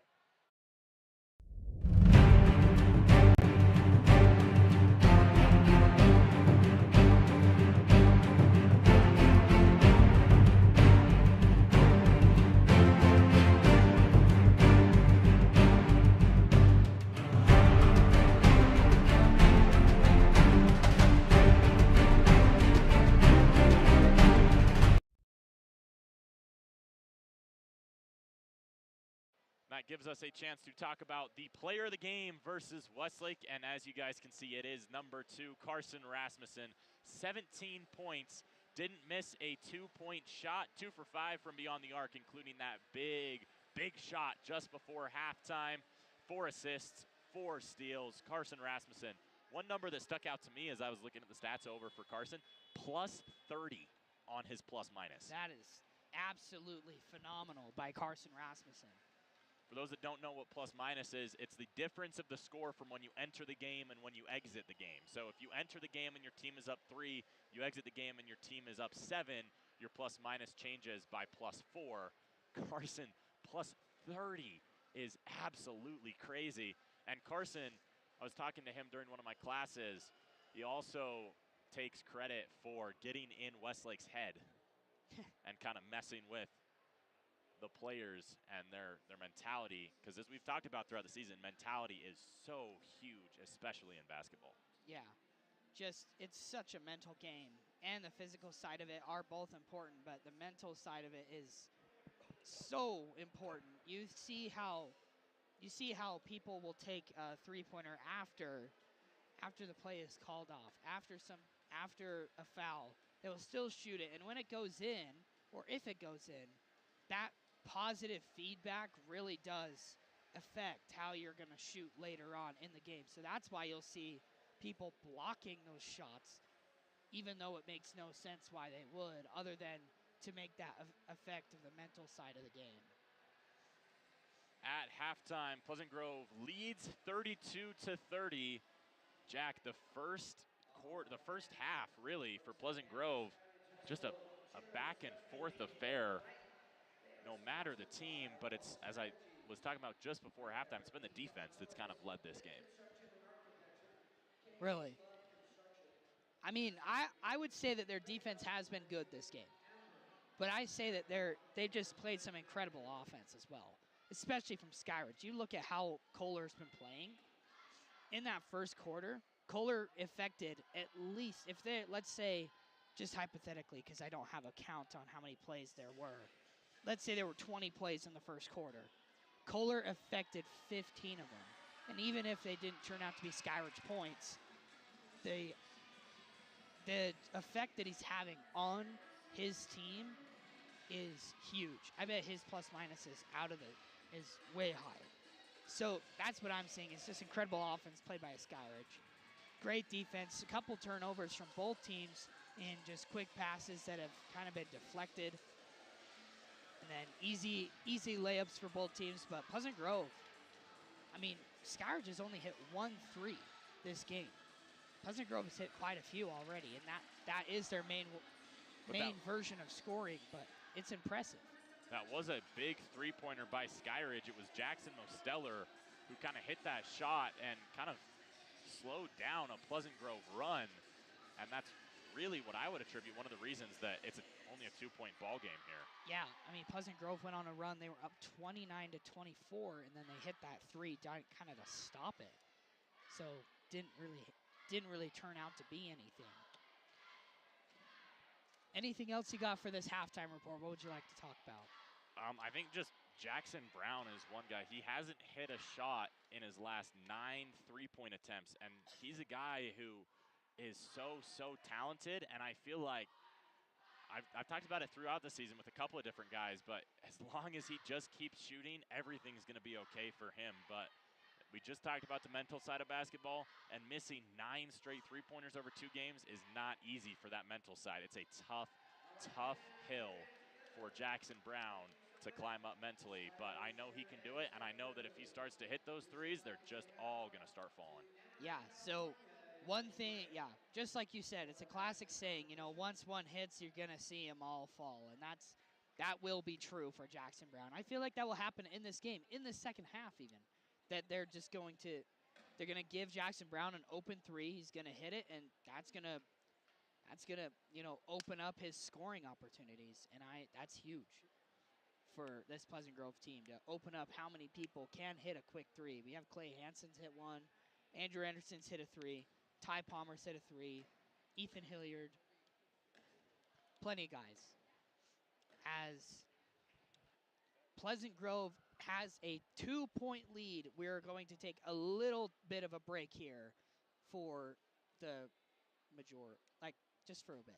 That gives us a chance to talk about the player of the game versus Westlake. And as you guys can see, it is number 2, Carson Rasmussen. 17 points, didn't miss a 2-point shot, 2 for 5 from beyond the arc, including that big shot just before halftime. 4 assists, 4 steals. Carson Rasmussen. One number that stuck out to me as I was looking at the stats over for Carson, plus 30 on his plus minus. That is absolutely phenomenal by Carson Rasmussen. For those that don't know what plus minus is, it's the difference of the score from when you enter the game and when you exit the game. So if you enter the game and your team is up 3, you exit the game and your team is up 7, your plus minus changes by plus 4. Carson plus 30 is absolutely crazy. And Carson, I was talking to him during one of my classes, he also takes credit for getting in Westlake's head and kind of messing with the players and their mentality, because as we've talked about throughout the season, mentality is so huge, especially in basketball. Yeah, just it's such a mental game, and the physical side of it are both important, but the mental side of it is so important. You see how people will take a three-pointer after the play is called off, after a foul. They will still shoot it, and when it goes in, or if it goes in, that positive feedback really does affect how you're going to shoot later on in the game. So that's why you'll see people blocking those shots, even though it makes no sense why they would, other than to make that effect of the mental side of the game. At halftime, Pleasant Grove leads 32-30. Jack, the first half really for Pleasant Grove, just a back and forth affair. No matter the team, but it's, as I was talking about just before halftime, it's been the defense that's kind of led this game. Really? I mean, I would say that their defense has been good this game. But I say that they've just played some incredible offense as well, especially from Skyridge. You look at how Kohler's been playing. In that first quarter, Kohler affected at least, if they, let's say, just hypothetically, because I don't have a count on how many plays there were, let's say there were 20 plays in the first quarter. Kohler affected 15 of them. And even if they didn't turn out to be Skyridge points, the effect that he's having on his team is huge. I bet his plus minuses is way higher. So that's what I'm seeing. It's just incredible offense played by Skyridge. Great defense, a couple turnovers from both teams and just quick passes that have kind of been deflected. And then easy layups for both teams. But Pleasant Grove, I mean, Skyridge has only hit 1 3 this game. Pleasant Grove has hit quite a few already, and that is their main version of scoring, but it's impressive. That was a big three-pointer by Skyridge. It was Jackson Mosteller who kind of hit that shot and kind of slowed down a Pleasant Grove run, and that's really what I would attribute one of the reasons that it's only a 2-point ball game here. Yeah, I mean, Pleasant Grove went on a run. They were up 29-24, and then they hit that three kind of to stop it. So didn't really turn out to be anything. Anything else you got for this halftime report? What would you like to talk about? I think just Jackson Brown is one guy. He hasn't hit a shot in his last 9 3-point attempts, and he's a guy who is so talented, and I feel like I've talked about it throughout the season with a couple of different guys, but as long as he just keeps shooting, everything's going to be okay for him. But we just talked about the mental side of basketball, and missing 9 straight three-pointers over 2 games is not easy for that mental side. It's a tough hill for Jackson Brown to climb up mentally, but I know he can do it, and I know that if he starts to hit those threes, they're just all going to start falling. Yeah, so one thing, just like you said, it's a classic saying, once one hits, you're going to see them all fall, and that will be true for Jackson Brown. I feel like that will happen in this game, in the second half even, that they're just going to give Jackson Brown an open three. He's going to hit it, and that's going to open up his scoring opportunities, and that's huge for this Pleasant Grove team to open up how many people can hit a quick three. We have Clay Hansen's hit one, Andrew Anderson's hit a three, Ty Palmer's hit a three, Ethan Hilliard, plenty of guys. As Pleasant Grove has a 2-point lead, we're going to take a little bit of a break here for the just for a bit.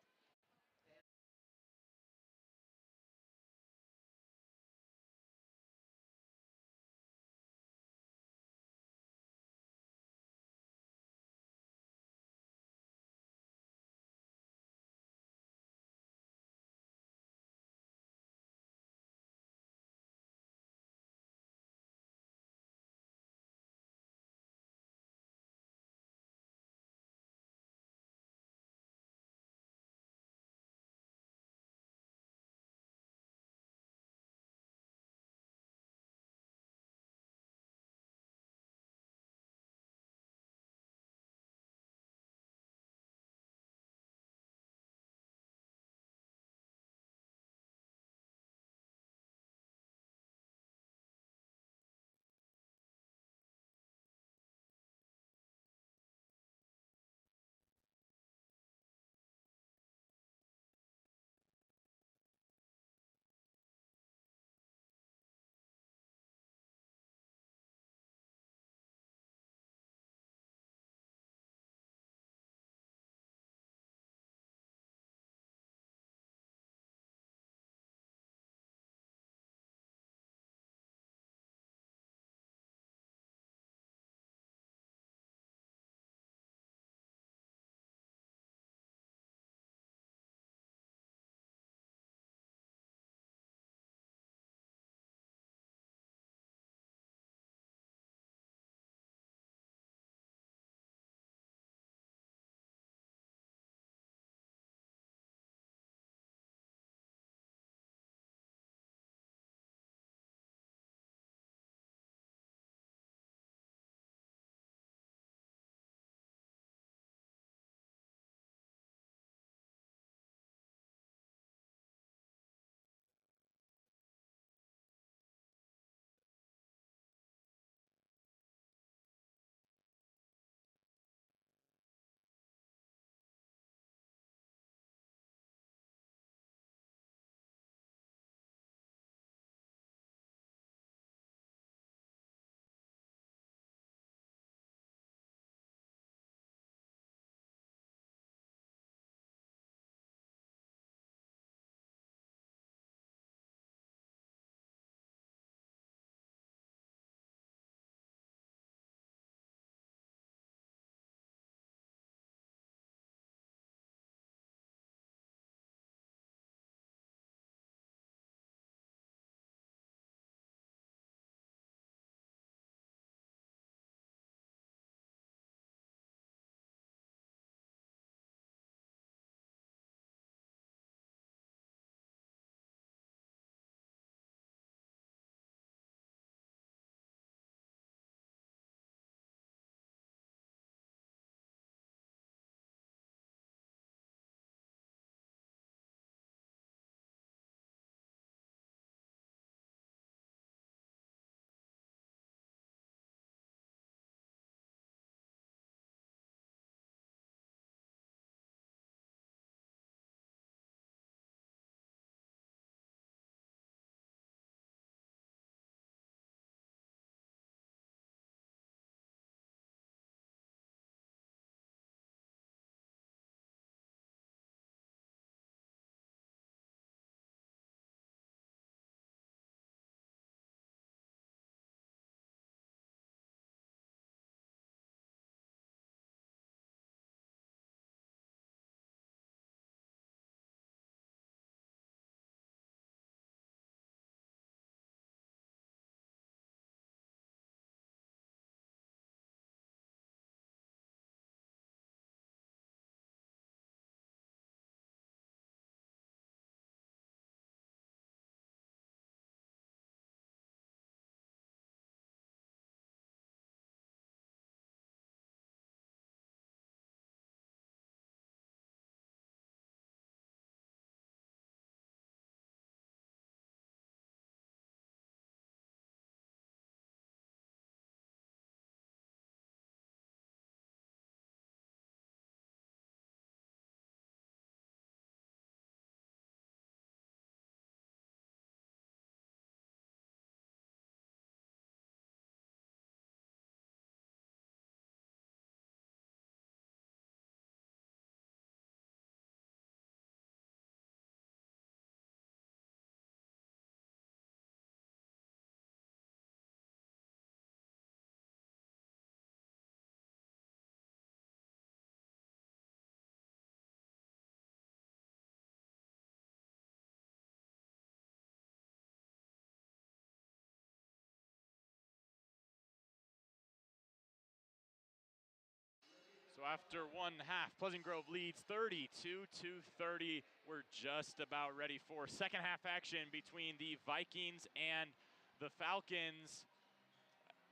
after one half, Pleasant Grove leads 32-30. We're just about ready for second half action between the Vikings and the Falcons.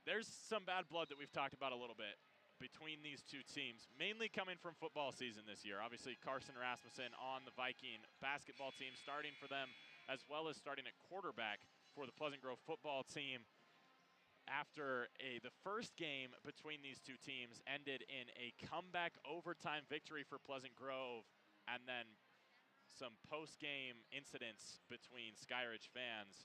There's some bad blood that we've talked about a little bit between these two teams, mainly coming from football season this year. Obviously, Carson Rasmussen on the Viking basketball team, starting for them, as well as starting at quarterback for the Pleasant Grove football team. After the first game between these two teams ended in a comeback overtime victory for Pleasant Grove, and then some post-game incidents between Skyridge fans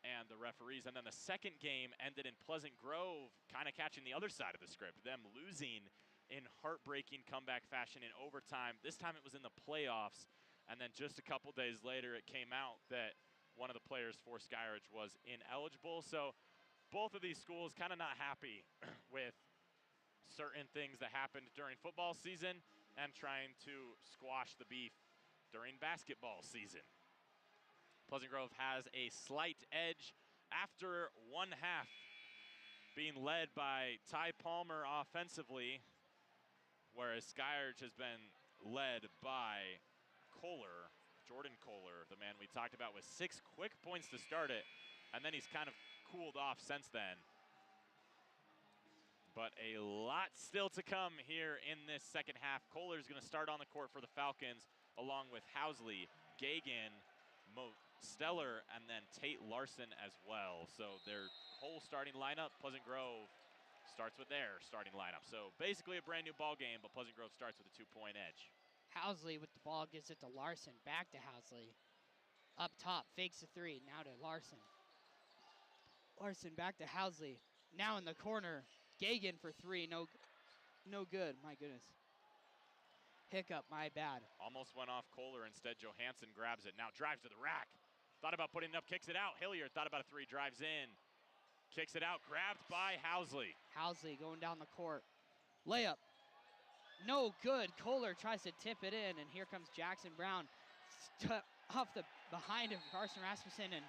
and the referees. And then the second game ended in Pleasant Grove kind of catching the other side of the script, them losing in heartbreaking comeback fashion in overtime. This time it was in the playoffs, and then just a couple days later it came out that one of the players for Skyridge was ineligible. So both of these schools kind of not happy with certain things that happened during football season and trying to squash the beef during basketball season. Pleasant Grove has a slight edge after one half, being led by Ty Palmer offensively, whereas Skyridge has been led by Kohler, Jordan Kohler, the man we talked about, with 6 quick points to start it, and then he's kind of cooled off since then. But a lot still to come here in this second half. Kohler's going to start on the court for the Falcons, along with Housley, Gagan, Stellar, and then Tate Larson as well. So their whole starting lineup, Pleasant Grove starts with their starting lineup. So basically a brand new ball game, but Pleasant Grove starts with a 2-point edge. Housley with the ball, gives it to Larson. Back to Housley. Up top, fakes a 3. Now to Larson. Larson back to Housley. Now in the corner. Gagan for 3. No good. My goodness. Hiccup, my bad. Almost went off Kohler. Instead, Johansson grabs it. Now drives to the rack. Thought about putting it up, kicks it out. Hilliard thought about a 3, drives in. Kicks it out, grabbed by Housley. Housley going down the court. Layup. No good. Kohler tries to tip it in, and here comes Jackson Brown off the behind of Carson Rasmussen. And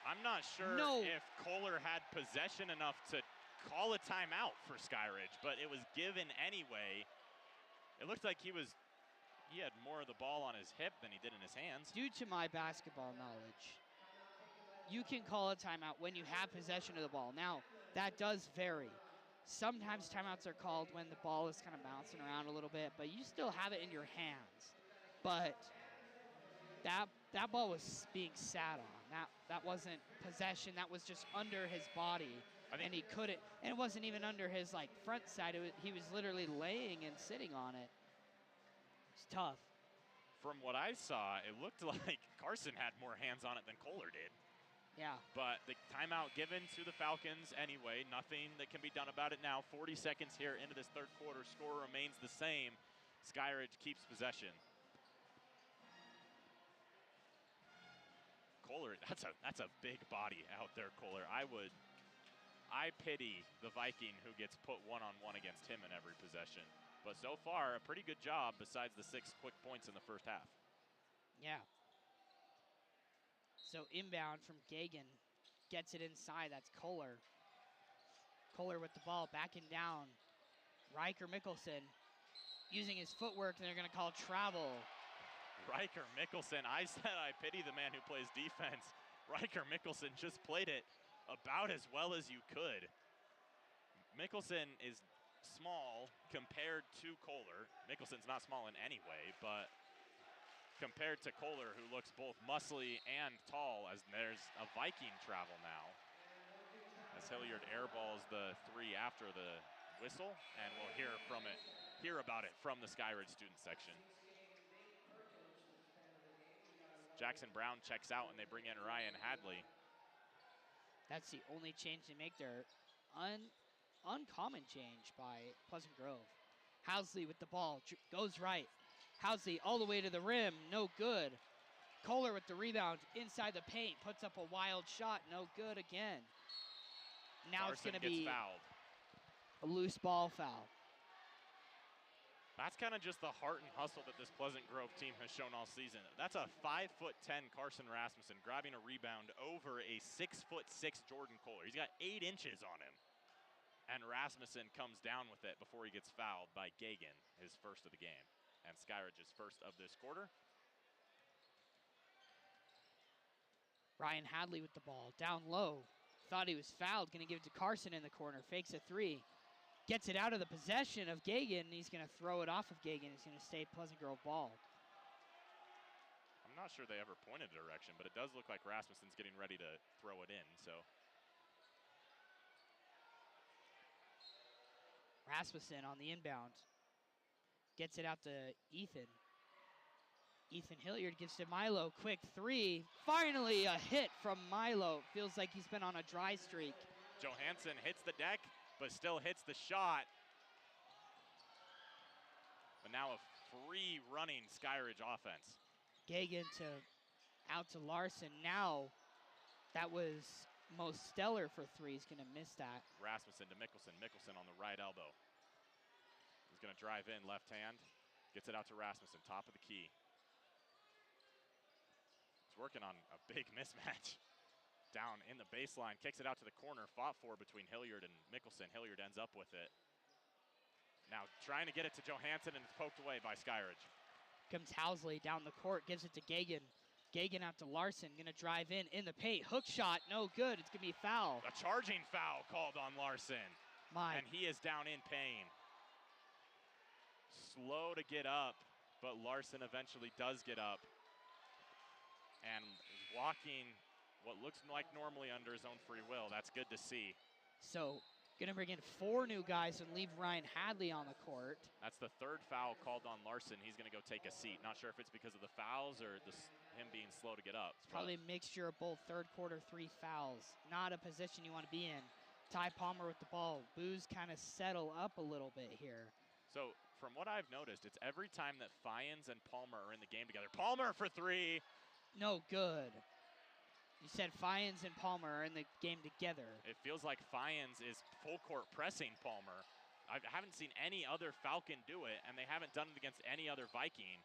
I'm not sure if Kohler had possession enough to call a timeout for Skyridge, but it was given anyway. It looked like he had more of the ball on his hip than he did in his hands. Due to my basketball knowledge, you can call a timeout when you have possession of the ball. Now, that does vary. Sometimes timeouts are called when the ball is kind of bouncing around a little bit, but you still have it in your hands. But that ball was being sat on. That wasn't possession. That was just under his body, and he couldn't. And it wasn't even under his front side. He was literally laying and sitting on it. It's tough. From what I saw, it looked like Carson had more hands on it than Kohler did. Yeah. But the timeout given to the Falcons anyway. Nothing that can be done about it now. 40 seconds here into this third quarter. Score remains the same. Skyridge keeps possession. Kohler, that's a big body out there, Kohler. I pity the Viking who gets put one-on-one against him in every possession. But so far, a pretty good job besides the 6 quick points in the first half. Yeah. So inbound from Gagan. Gets it inside. That's Kohler. Kohler with the ball, backing down. Riker Mickelson using his footwork, and they're going to call travel. Riker Mickelson, I said I pity the man who plays defense. Riker Mickelson just played it about as well as you could. Mickelson is small compared to Kohler. Mickelson's not small in any way, but compared to Kohler, who looks both muscly and tall, as there's a Viking travel now. As Hilliard airballs the 3 after the whistle, and we'll hear about it from the Skyridge student section. Jackson Brown checks out, and they bring in Ryan Hadley. That's the only change they make there. Uncommon change by Pleasant Grove. Housley with the ball, goes right. Housley all the way to the rim, no good. Kohler with the rebound inside the paint, puts up a wild shot, no good again. Now Larson it's going to be fouled. A loose ball foul. That's kind of just the heart and hustle that this Pleasant Grove team has shown all season. That's a 5'10" Carson Rasmussen grabbing a rebound over a 6'6" Jordan Kohler. He's got 8 inches on him. And Rasmussen comes down with it before he gets fouled by Gagan, his first of the game. And Skyridge's first of this quarter. Ryan Hadley with the ball, down low. Thought he was fouled, gonna give it to Carson in the corner, fakes a three. Gets it out of the possession of Gagan, and he's gonna throw it off of Gagan. It's gonna stay Pleasant Grove ball. I'm not sure they ever pointed a direction, but it does look like Rasmussen's getting ready to throw it in, so. Rasmussen on the inbound. Gets it out to Ethan. Ethan Hilliard gives to Milo. Quick three. Finally a hit from Milo. Feels like he's been on a dry streak. Johansson hits the deck, but still hits the shot. But now a free running Skyridge offense. Gagan out to Larson. Now that was most stellar for three. He's going to miss that. Rasmussen to Mickelson. Mickelson on the right elbow. He's going to drive in left hand. Gets it out to Rasmussen, top of the key. He's working on a big mismatch. Down in the baseline, kicks it out to the corner, fought for between Hilliard and Mickelson. Hilliard ends up with it. Now trying to get it to Johansson, and it's poked away by Skyridge. Comes Housley down the court, gives it to Gagan. Gagan out to Larson, gonna drive in the paint. Hook shot, no good, it's gonna be a foul. A charging foul called on Larson. And he is down in pain. Slow to get up, but Larson eventually does get up. And is walking what looks like normally under his own free will. That's good to see. So, gonna bring in 4 new guys and leave Ryan Hadley on the court. That's the third foul called on Larson. He's gonna go take a seat. Not sure if it's because of the fouls or him being slow to get up. It's probably a mixture of both third quarter 3 fouls. Not a position you want to be in. Ty Palmer with the ball. Boos kind of settle up a little bit here. So, from what I've noticed, it's every time that Fyans and Palmer are in the game together. Palmer for 3. No good. You said Fyans and Palmer are in the game together. It feels like Fyans is full court pressing Palmer. I haven't seen any other Falcon do it, and they haven't done it against any other Viking.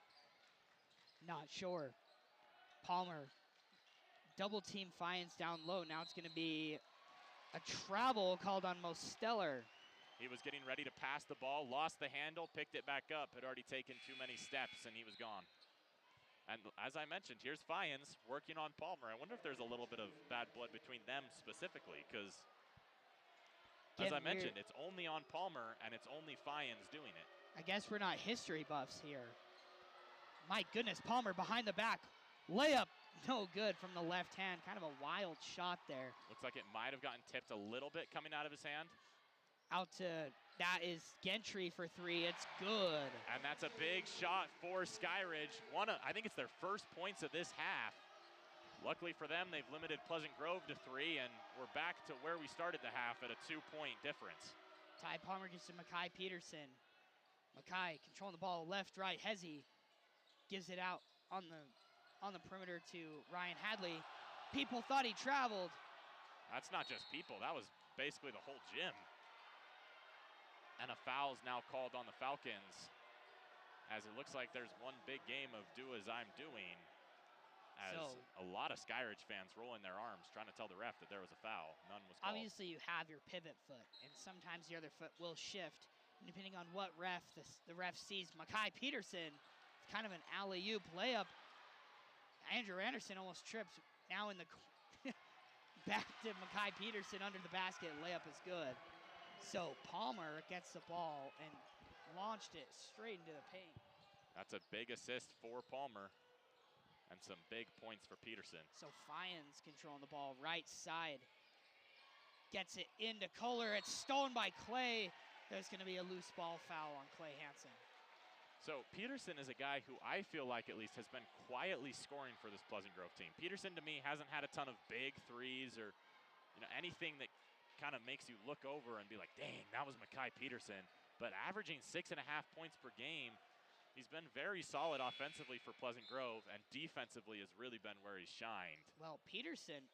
Not sure. Palmer double team Fyans down low. Now it's going to be a travel called on Most Stellar. He was getting ready to pass the ball, lost the handle, picked it back up, had already taken too many steps, and he was gone. And as I mentioned, here's Fyans working on Palmer. I wonder if there's a little bit of bad blood between them specifically, because as I mentioned, it's only on Palmer, and it's only Fyans doing it. I guess we're not history buffs here. My goodness, Palmer behind the back. Layup, no good from the left hand. Kind of a wild shot there. Looks like it might have gotten tipped a little bit coming out of his hand. Out to, that is Gentry for 3. It's good. And that's a big shot for Skyridge. I think it's their first points of this half. Luckily for them, they've limited Pleasant Grove to 3, and we're back to where we started the half at a 2-point difference. Ty Palmer gives to Makai Peterson. Makai controlling the ball left, right. Hezzy gives it out on the perimeter to Ryan Hadley. People thought he traveled. That's not just people. That was basically the whole gym. And a foul is now called on the Falcons, as it looks like there's one big game of do as I'm doing, as a lot of Skyridge fans rolling their arms trying to tell the ref that there was a foul. None was called. Obviously you have your pivot foot, and sometimes the other foot will shift, and depending on what ref the ref sees. Makai Peterson, it's kind of an alley-oop layup. Andrew Anderson almost trips. Now in the back to Makai Peterson under the basket. Layup is good. So Palmer gets the ball and launched it straight into the paint. That's a big assist for Palmer and some big points for Peterson. So Fyans controlling the ball right side. Gets it into Kohler. It's stolen by Clay. There's going to be a loose ball foul on Clay Hansen. So Peterson is a guy who I feel like at least has been quietly scoring for this Pleasant Grove team. Peterson to me hasn't had a ton of big threes or anything that kind of makes you look over and be like, dang, that was Makai Peterson. But averaging 6.5 points per game, he's been very solid offensively for Pleasant Grove, and defensively has really been where he's shined. Well, Peterson,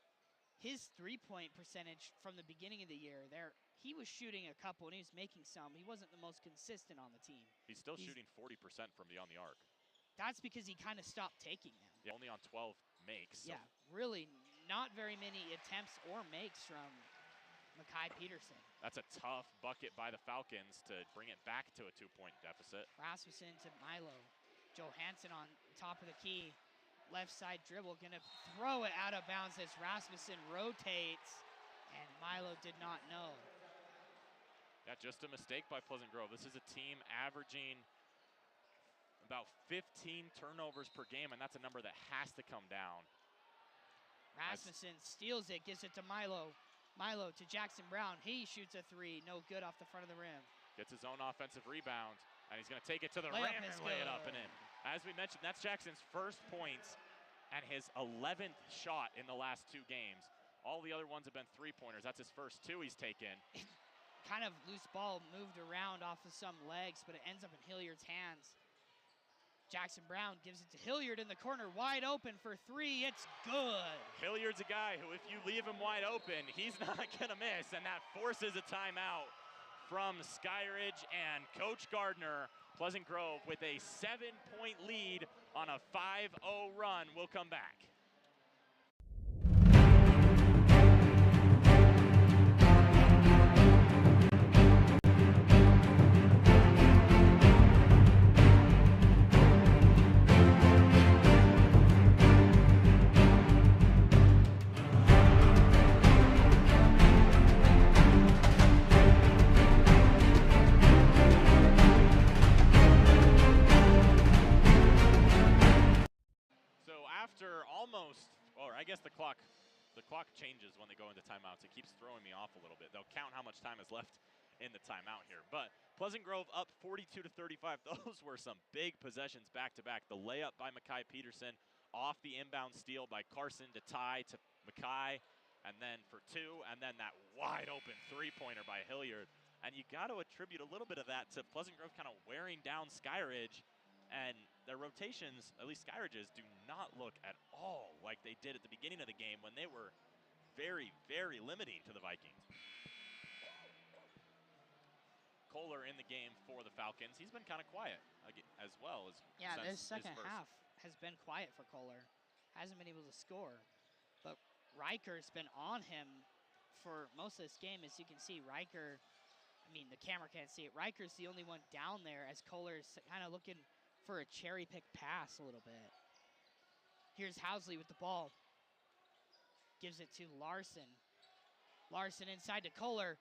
his three-point percentage from the beginning of the year, he was shooting a couple and he was making some. He wasn't the most consistent on the team. He's still shooting 40% from beyond the arc. That's because he kind of stopped taking them. Yeah, only on 12 makes. Yeah, really not very many attempts or makes from Makai Peterson. That's a tough bucket by the Falcons to bring it back to a 2-point deficit. Rasmussen to Milo. Johansson on top of the key. Left side dribble, gonna throw it out of bounds as Rasmussen rotates, and Milo did not know. Yeah, just a mistake by Pleasant Grove. This is a team averaging about 15 turnovers per game, and that's a number that has to come down. Rasmussen steals it, gives it to Milo. Milo to Jackson Brown. He shoots a three, no good off the front of the rim. Gets his own offensive rebound, and he's going to take it to the Layup rim and lay it up and in. As we mentioned, that's Jackson's first points and his 11th shot in the last 2 games. All the other ones have been three-pointers. That's his first 2 he's taken. Kind of loose ball moved around off of some legs, but it ends up in Hilliard's hands. Jackson Brown gives it to Hilliard in the corner, wide open for 3. It's good. Hilliard's a guy who, if you leave him wide open, he's not going to miss, and that forces a timeout from Skyridge and Coach Gardner. Pleasant Grove with a 7-point lead on a 5-0 run. We'll come back. After almost, or I guess the clock changes when they go into timeouts. It keeps throwing me off a little bit. They'll count how much time is left in the timeout here. But Pleasant Grove up 42-35. Those were some big possessions back to back. The layup by Makai Peterson off the inbound steal by Carson to tie to Makai, and then for 2, and then that wide open 3-pointer by Hilliard. And you got to attribute a little bit of that to Pleasant Grove kind of wearing down Skyridge. And their rotations, at least Skyridge's, do not look at all like they did at the beginning of the game when they were very, very limiting to the Vikings. Kohler in the game for the Falcons. He's been kind of quiet as well. Yeah, this second half has been quiet for Kohler. Hasn't been able to score. But Riker's been on him for most of this game. As you can see, Riker, I mean, the camera can't see it. Riker's the only one down there as Kohler's kind of looking for a cherry pick pass a little bit. Here's Housley with the ball. Gives it to Larson. Larson inside to Kohler.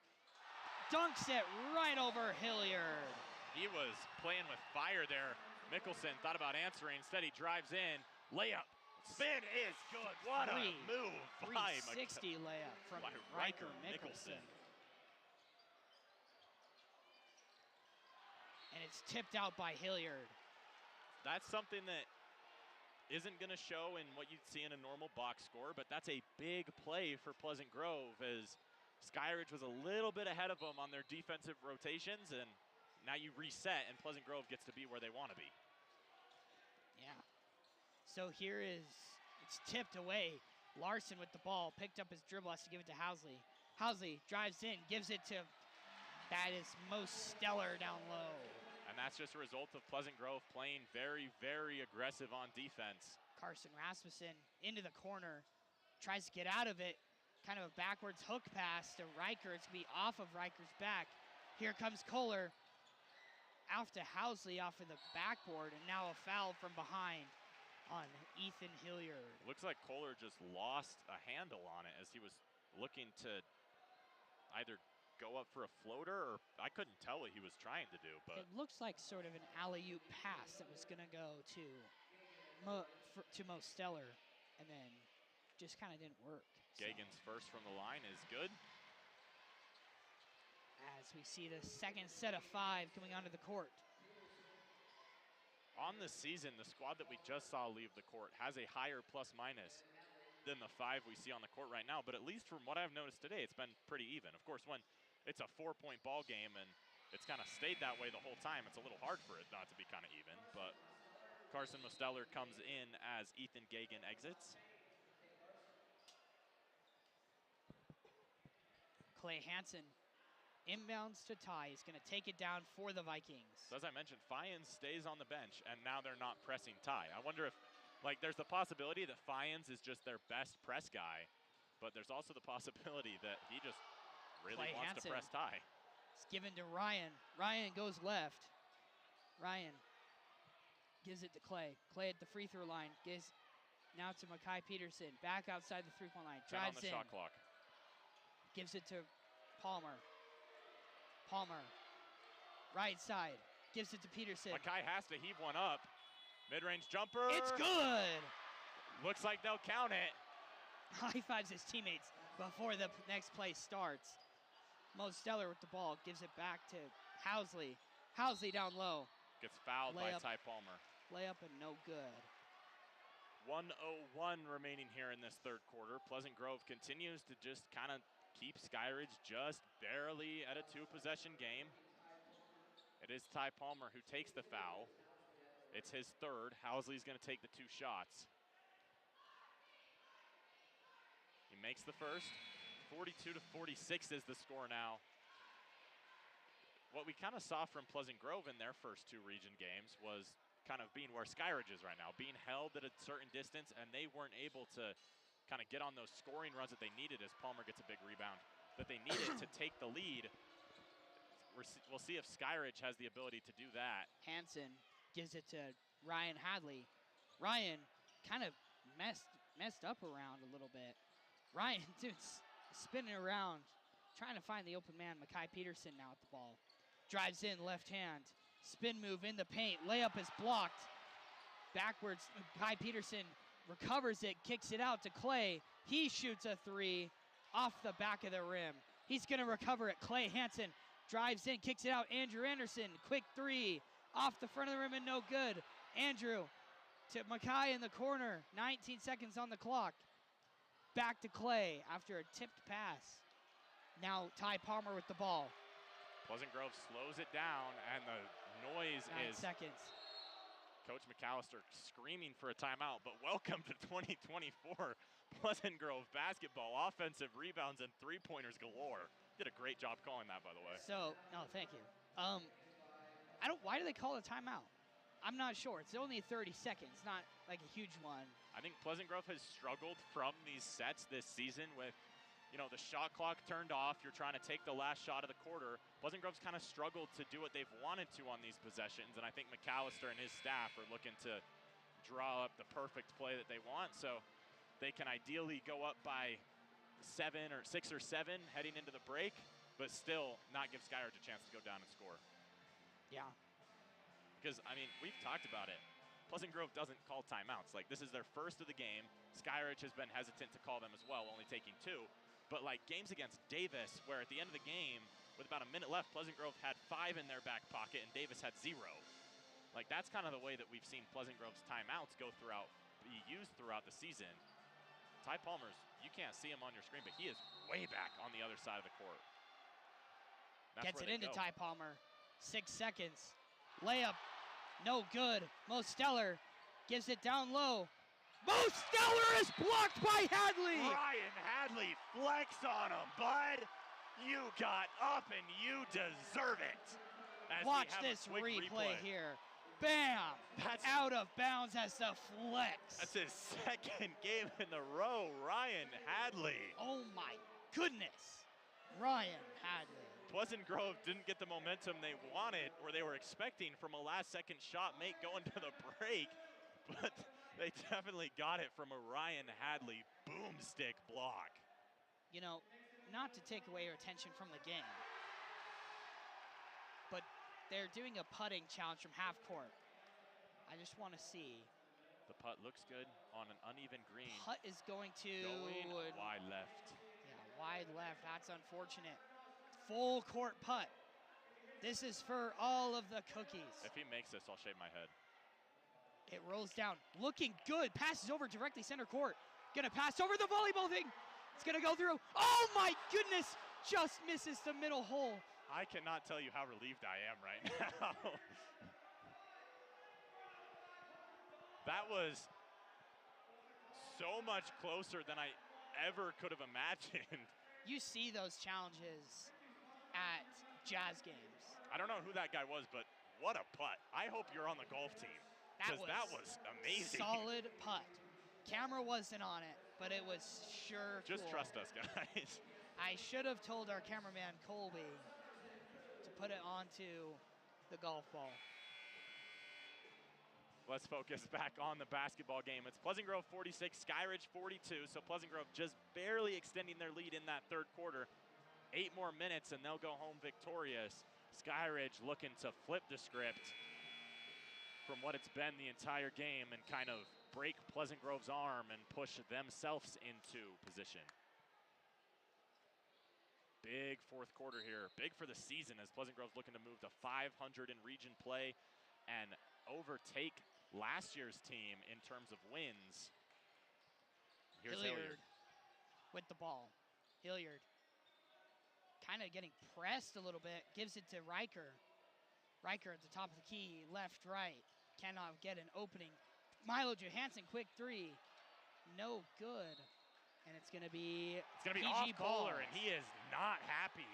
Dunks it right over Hilliard. He was playing with fire there. Mickelson thought about answering. Instead, he drives in. Layup. Spin is good. What a move. 360 layup from Riker Mickelson. And it's tipped out by Hilliard. That's something that isn't going to show in what you'd see in a normal box score, but that's a big play for Pleasant Grove as Skyridge was a little bit ahead of them on their defensive rotations, and now you reset and Pleasant Grove gets to be where they want to be. Yeah. So here it's tipped away. Larson with the ball, picked up his dribble, has to give it to Housley. Housley drives in, gives it to, that is most stellar down low. And that's just a result of Pleasant Grove playing very, very aggressive on defense. Carson Rasmussen into the corner, tries to get out of it. Kind of a backwards hook pass to Riker. It's going to be off of Riker's back. Here comes Kohler. Out to Housley off of the backboard, and now a foul from behind on Ethan Hilliard. Looks like Kohler just lost a handle on it as he was looking to either go up for a floater, or I couldn't tell what he was trying to do. But it looks like sort of an alley-oop pass that was going to go to Mo Stellar, and then just kind of didn't work. Gagan's first from the line is good. As we see the second set of 5 coming onto the court. On the season, the squad that we just saw leave the court has a higher plus-minus than the 5 we see on the court right now. But at least from what I've noticed today, it's been pretty even. Of course, when it's a 4-point ball game and it's kind of stayed that way the whole time, it's a little hard for it not to be kind of even. But Carson Mosteller comes in as Ethan Gagan exits. Clay Hansen inbounds to Ty. He's going to take it down for the Vikings. So as I mentioned, Fyans stays on the bench, and now they're not pressing Ty. I wonder if, like, there's the possibility that Fyans is just their best press guy, but there's also the possibility that he just really Clay wants Hansen. to press Ty. It's given to Ryan. Ryan goes left. Ryan gives it to Clay. Clay at the free throw line. Gives now to Makai Peterson. Back outside the three-point line. 10 on Drives the in. shot clock. Gives it to Palmer. Palmer. Right side. Gives it to Peterson. Makai has to heave one up. Mid-range jumper. It's good. Looks like they'll count it. High fives his teammates before the next play starts. Mo Stellar with the ball. Gives it back to Housley. Housley down low. Gets fouled by Layup. Ty Palmer. Layup and no good. 1:01 remaining here in this third quarter. Pleasant Grove continues to just kind of keep Skyridge just barely at a two-possession game. It is Ty Palmer who takes the foul. It's his third. Housley's going to take the two shots. He makes the first. 42-46 is the score now. What we kind of saw from Pleasant Grove in their first two region games was kind of being where Skyridge is right now, being held at a certain distance, and they weren't able to kind of get on those scoring runs that they needed as Palmer gets a big rebound, that they needed to take the lead. We'll see if Skyridge has the ability to do that. Hansen gives it to Ryan Hadley. Ryan kind of messed up around a little bit. Ryan, dude, spinning around, trying to find the open man. Makai Peterson now at the ball. Drives in, left hand. Spin move in the paint. Layup is blocked. Backwards, Makai Peterson recovers it, kicks it out to Clay. He shoots a three off the back of the rim. He's going to recover it. Clay Hansen drives in, kicks it out. Andrew Anderson, quick three off the front of the rim and no good. Andrew to Makai in the corner. 19 seconds on the clock. Back to Clay after a tipped pass. Now Ty Palmer with the ball. Pleasant Grove slows it down, and the noise 9 is seconds. Coach McAllister screaming for a timeout, but welcome to 2024 Pleasant Grove basketball. Offensive rebounds and three-pointers galore. Did a great job calling that, by the way. So, no, thank you. Why do they call it a timeout? I'm not sure. It's only 30 seconds, not like a huge one. I think Pleasant Grove has struggled from these sets this season with, the shot clock turned off. You're trying to take the last shot of the quarter. Pleasant Grove's kind of struggled to do what they've wanted to on these possessions, and I think McAllister and his staff are looking to draw up the perfect play that they want, so they can ideally go up by 6 or 7 heading into the break, but still not give Skyridge a chance to go down and score. Yeah. Because, we've talked about it. Pleasant Grove doesn't call timeouts. Like, this is their first of the game. Skyridge has been hesitant to call them as well, only taking 2. But like games against Davis, where at the end of the game, with about a minute left, Pleasant Grove had 5 in their back pocket and Davis had 0. Like, that's kind of the way that we've seen Pleasant Grove's timeouts be used throughout the season. Ty Palmer's, you can't see him on your screen, but he is way back on the other side of the court. That's Gets where it they into go. Ty Palmer. 6 seconds. Layup, no good. Mo Stellar gives it down low. Mo Stellar is blocked by Hadley! Ryan Hadley flex on him, bud. You got up and you deserve it. As we Watch have a this quick replay here. Bam! Out of bounds as the flex. That's his second game in a row, Ryan Hadley. Oh my goodness. Ryan Hadley. Pleasant Grove didn't get the momentum they wanted or they were expecting from a last-second shot make going to the break, but they definitely got it from a Ryan Hadley boomstick block. Not to take away your attention from the game, but they're doing a putting challenge from half court. I just want to see. The putt looks good on an uneven green. Putt is going wide left. Yeah, wide left. That's unfortunate. Full court putt. This is for all of the cookies. If he makes this, I'll shave my head. It rolls down. Looking good. Passes over directly center court. Gonna pass over the volleyball thing. It's gonna go through. Oh my goodness! Just misses the middle hole. I cannot tell you how relieved I am right now. That was so much closer than I ever could have imagined. You see those challenges at Jazz games. I don't know who that guy was, but what a putt. I hope you're on the golf team. Because that was amazing. Solid putt. Camera wasn't on it. but it was sure Just cool. trust us, guys. I should have told our cameraman Colby to put it onto the golf ball. Let's focus back on the basketball game. It's Pleasant Grove 46, Skyridge 42. So Pleasant Grove just barely extending their lead in that third quarter. 8 more minutes and they'll go home victorious. Skyridge looking to flip the script from what it's been the entire game and kind of break Pleasant Grove's arm and push themselves into position. Big fourth quarter here. Big for the season as Pleasant Grove's looking to move to 500 in region play and overtake last year's team in terms of wins. Here's Hilliard with the ball. Hilliard kind of getting pressed a little bit, gives it to Riker. Riker at the top of the key, left, right. Cannot get an opening. Milo Johansson, quick three. No good. And it's going to be PG off ball. Kohler, and he is not happy.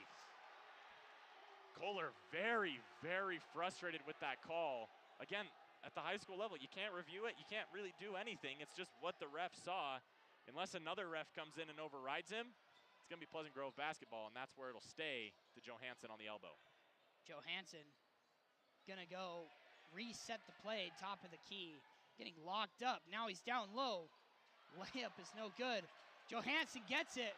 Kohler very, very frustrated with that call. Again, at the high school level, you can't review it. You can't really do anything. It's just what the ref saw. Unless another ref comes in and overrides him, it's going to be Pleasant Grove basketball, and that's where it'll stay to Johansson on the elbow. Johansson going to go reset the play, top of the key. Getting locked up. Now he's down low. Layup is no good. Johansson gets it.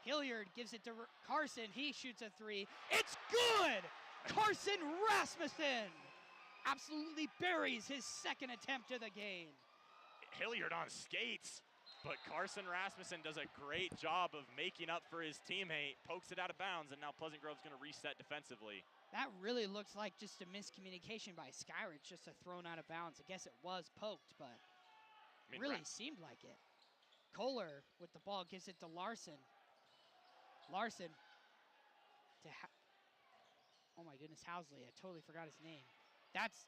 Hilliard gives it to Carson. He shoots a three. It's good! Carson Rasmussen absolutely buries his second attempt of the game. Hilliard on skates, but Carson Rasmussen does a great job of making up for his teammate, pokes it out of bounds, and now Pleasant Grove's going to reset defensively. That really looks like just a miscommunication by Skyridge, just a thrown out of bounds. I guess it was poked, but really seemed like it. Kohler with the ball gives it to Larson. Larson to oh my goodness, Housley. I totally forgot his name. That's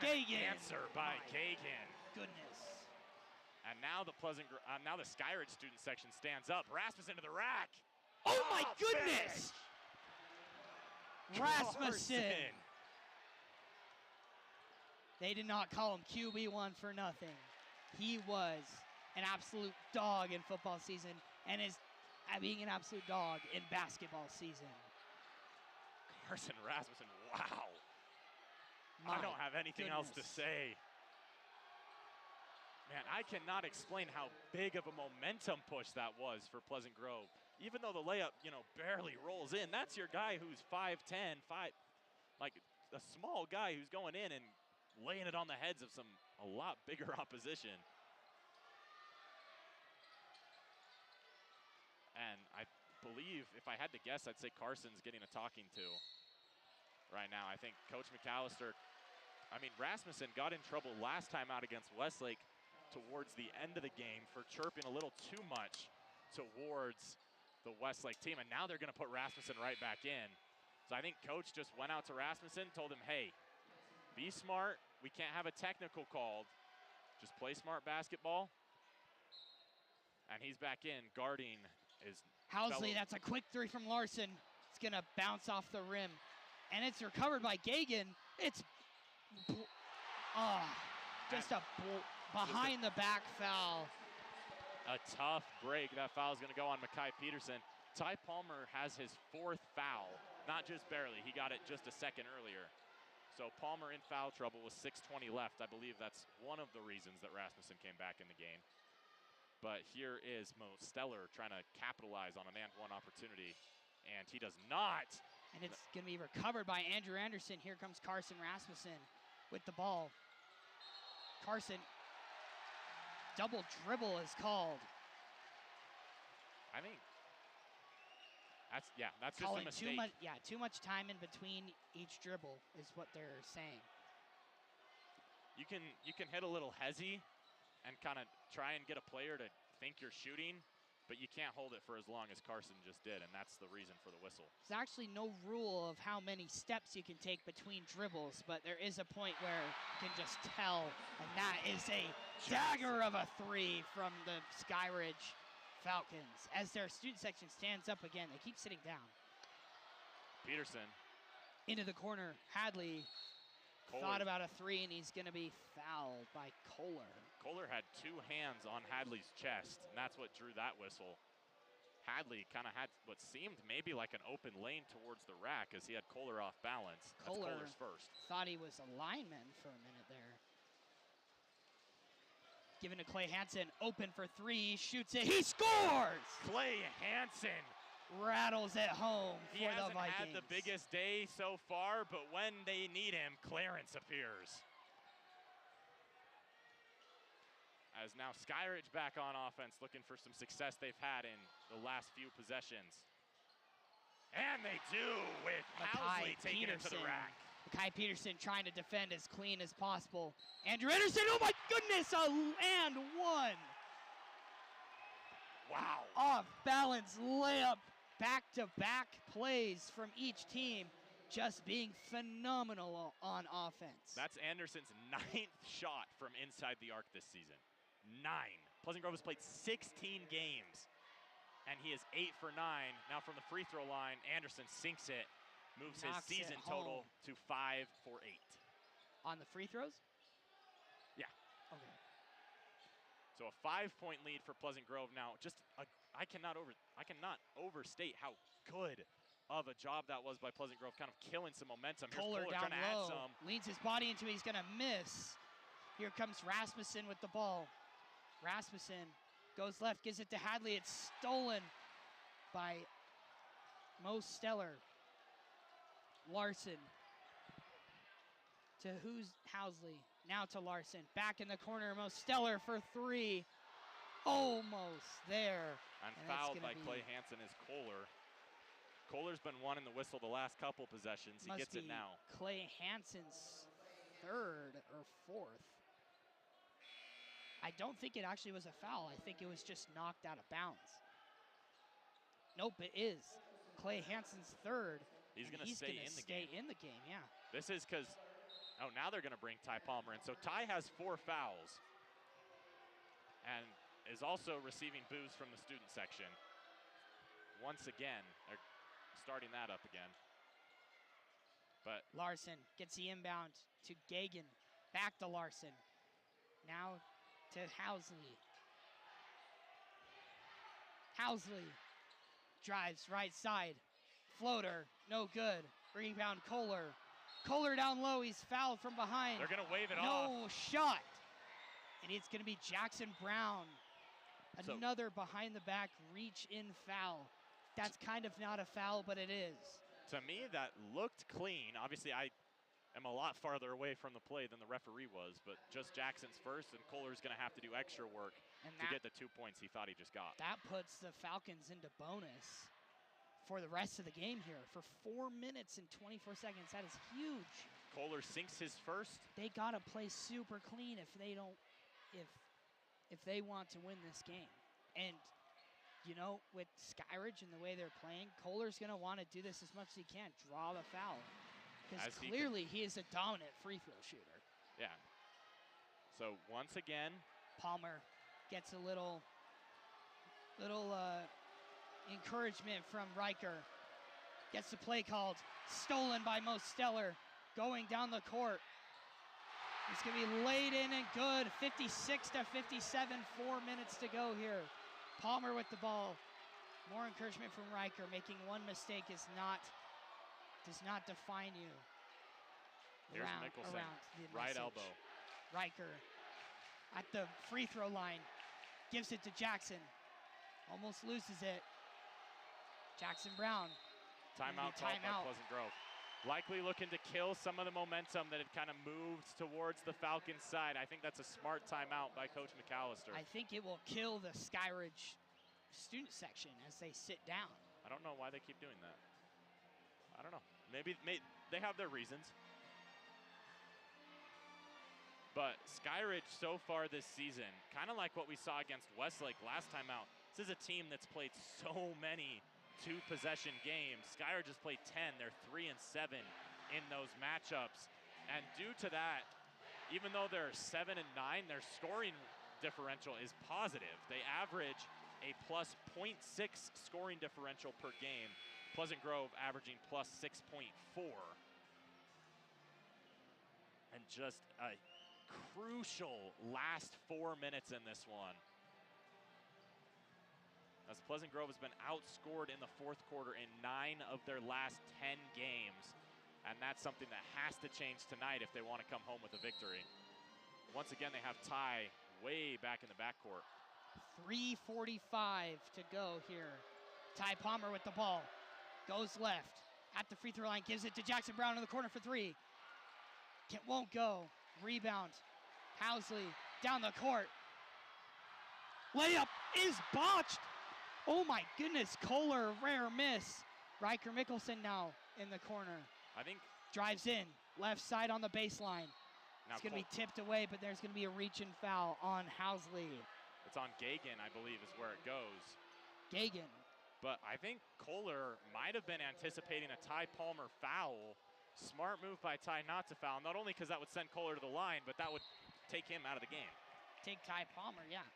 Gagan. An answer by Gagan. Goodness. And now the now the Skyridge student section stands up. Rasmussen to the rack. Oh my goodness! Rasmussen. They did not call him QB1 for nothing. He was an absolute dog in football season and is being an absolute dog in basketball season. Carson Rasmussen, wow. I don't have anything else to say. Man, I cannot explain how big of a momentum push that was for Pleasant Grove. Even though the layup, barely rolls in, that's your guy who's 5'10", like a small guy who's going in and laying it on the heads of a lot bigger opposition. And I believe, if I had to guess, I'd say Carson's getting a talking to right now. I think Coach McAllister, Rasmussen got in trouble last time out against Westlake towards the end of the game for chirping a little too much towards the Westlake team. And now they're going to put Rasmussen right back in. So I think Coach just went out to Rasmussen, told him, hey, be smart. We can't have a technical called. Just play smart basketball. And he's back in guarding his Housley, that's a quick three from Larson. It's going to bounce off the rim. And it's recovered by Gagan. It's just a behind the back foul. A tough break. That foul is going to go on Makai Peterson. Ty Palmer has his 4th foul, not just barely. He got it just a second earlier. So Palmer in foul trouble with 6:20 left. I believe that's one of the reasons that Rasmussen came back in the game. But here is Mo Stellar trying to capitalize on an and-one opportunity, and he does not. And it's going to be recovered by Andrew Anderson. Here comes Carson Rasmussen with the ball. Carson, double dribble is called. I think that's just calling a mistake. Too much time in between each dribble is what they're saying. You can hit a little hezzy and kind of try and get a player to think you're shooting, but you can't hold it for as long as Carson just did, and that's the reason for the whistle. There's actually no rule of how many steps you can take between dribbles, but there is a point where you can just tell, and that is a dagger of a three from the Skyridge Falcons. As their student section stands up again, they keep sitting down. Peterson. Into the corner, Hadley. Kohler. Thought about a three, and he's going to be fouled by Kohler. Kohler had 2 hands on Hadley's chest, and that's what drew that whistle. Hadley kind of had what seemed maybe like an open lane towards the rack as he had Kohler off balance. That's Kohler's first. Thought he was a lineman for a minute there. Given to Clay Hansen, open for 3, shoots it, he scores! Clay Hansen Rattles it home for the Vikings. He hasn't had the biggest day so far, but when they need him, Clarence appears. As now Skyridge back on offense, looking for some success they've had in the last few possessions. And they do with Housley taking it to the rack. Makai Peterson trying to defend as clean as possible. Andrew Anderson, oh my goodness, and 1. Wow. Off balance layup, back-to-back plays from each team, just being phenomenal on offense. That's Anderson's 9th shot from inside the arc this season. 9. Pleasant Grove has played 16 games, and he is 8 for 9. Now from the free throw line, Anderson sinks it, moves his season total to 5 for 8. On the free throws? Yeah. Okay. So a 5-point lead for Pleasant Grove now. I cannot overstate how good of a job that was by Pleasant Grove, kind of killing some momentum. Here's Kohler trying to add low, some. leans his body into it, he's gonna miss. Here comes Rasmussen with the ball. Rasmussen goes left, gives it to Hadley. It's stolen by Mo Stellar. Larson to Housley. Now to Larson. Back in the corner, Mo Stellar for 3. Almost there. And fouled by Clay Hansen is Kohler. Kohler's been one in the whistle the last couple possessions. He gets it now. Clay Hansen's 3rd or 4th. I don't think it actually was a foul. I think it was just knocked out of bounds. Nope, it is. Clay Hansen's 3rd. He's going to stay in the game, yeah. This is because, now they're going to bring Ty Palmer in. So Ty has 4 fouls and is also receiving boos from the student section. Once again, they're starting that up again. But Larson gets the inbound to Gagan. Back to Larson. Now to Housley. Housley drives right side. Floater, no good. Rebound Kohler. Kohler down low, he's fouled from behind. They're gonna wave it off. No shot. And it's gonna be Jackson Brown. Another behind the back reach in foul. That's kind of not a foul, but it is. To me, that looked clean. Obviously, I am a lot farther away from the play than the referee was, but just Jackson's first, and Kohler's going to have to do extra work to get the 2 points he thought he just got. That puts the Falcons into bonus for the rest of the game here. For 4 minutes and 24 seconds, that is huge. Kohler sinks his first. They got to play super clean if they don't, if they want to win this game. And you know, with Skyridge and the way they're playing, Kohler's going to want to do this as much as he can, draw the foul. Because clearly he is a dominant free throw shooter. Yeah. So once again, Palmer gets a little encouragement from Riker. Gets the play called. Stolen by Mo Stellar. Going down the court. It's going to be laid in and good. 56-57, 4 minutes to go here. Palmer with the ball. More encouragement from Riker. Making one mistake does not define you. Here's Mickelson, right elbow. Riker at the free throw line. Gives it to Jackson. Almost loses it. Jackson Brown. Timeout called by Pleasant Grove. Likely looking to kill some of the momentum that had kind of moved towards the Falcons side. I think that's a smart timeout by Coach McAllister. I think it will kill the Skyridge student section as they sit down. I don't know why they keep doing that. I don't know. Maybe they have their reasons. But Skyridge so far this season, kind of like what we saw against Westlake last time out, this is a team that's played so many two-possession games. Skyridge has played 10. They're 3-7 in those matchups. And due to that, even though they're 7-9, their scoring differential is positive. They average a plus 0.6 scoring differential per game. Pleasant Grove averaging plus 6.4. And just a crucial last 4 minutes in this one, as Pleasant Grove has been outscored in the fourth quarter in 9 of their last 10 games. And that's something that has to change tonight if they want to come home with a victory. Once again, they have Ty way back in the backcourt. 3:45 to go here. Ty Palmer with the ball. Goes left. At the free throw line, gives it to Jackson Brown in the corner for 3. Won't go. Rebound. Housley down the court. Layup is botched. Oh my goodness, Kohler, rare miss. Riker Mickelson now in the corner. I think drives in, left side on the baseline. Now it's going to be tipped away, but there's going to be a reach and foul on Housley. It's on Gagan, I believe, is where it goes. Gagan. But I think Kohler might have been anticipating a Ty Palmer foul. Smart move by Ty not to foul, not only because that would send Kohler to the line, but that would take him out of the game. Take Ty Palmer, yeah,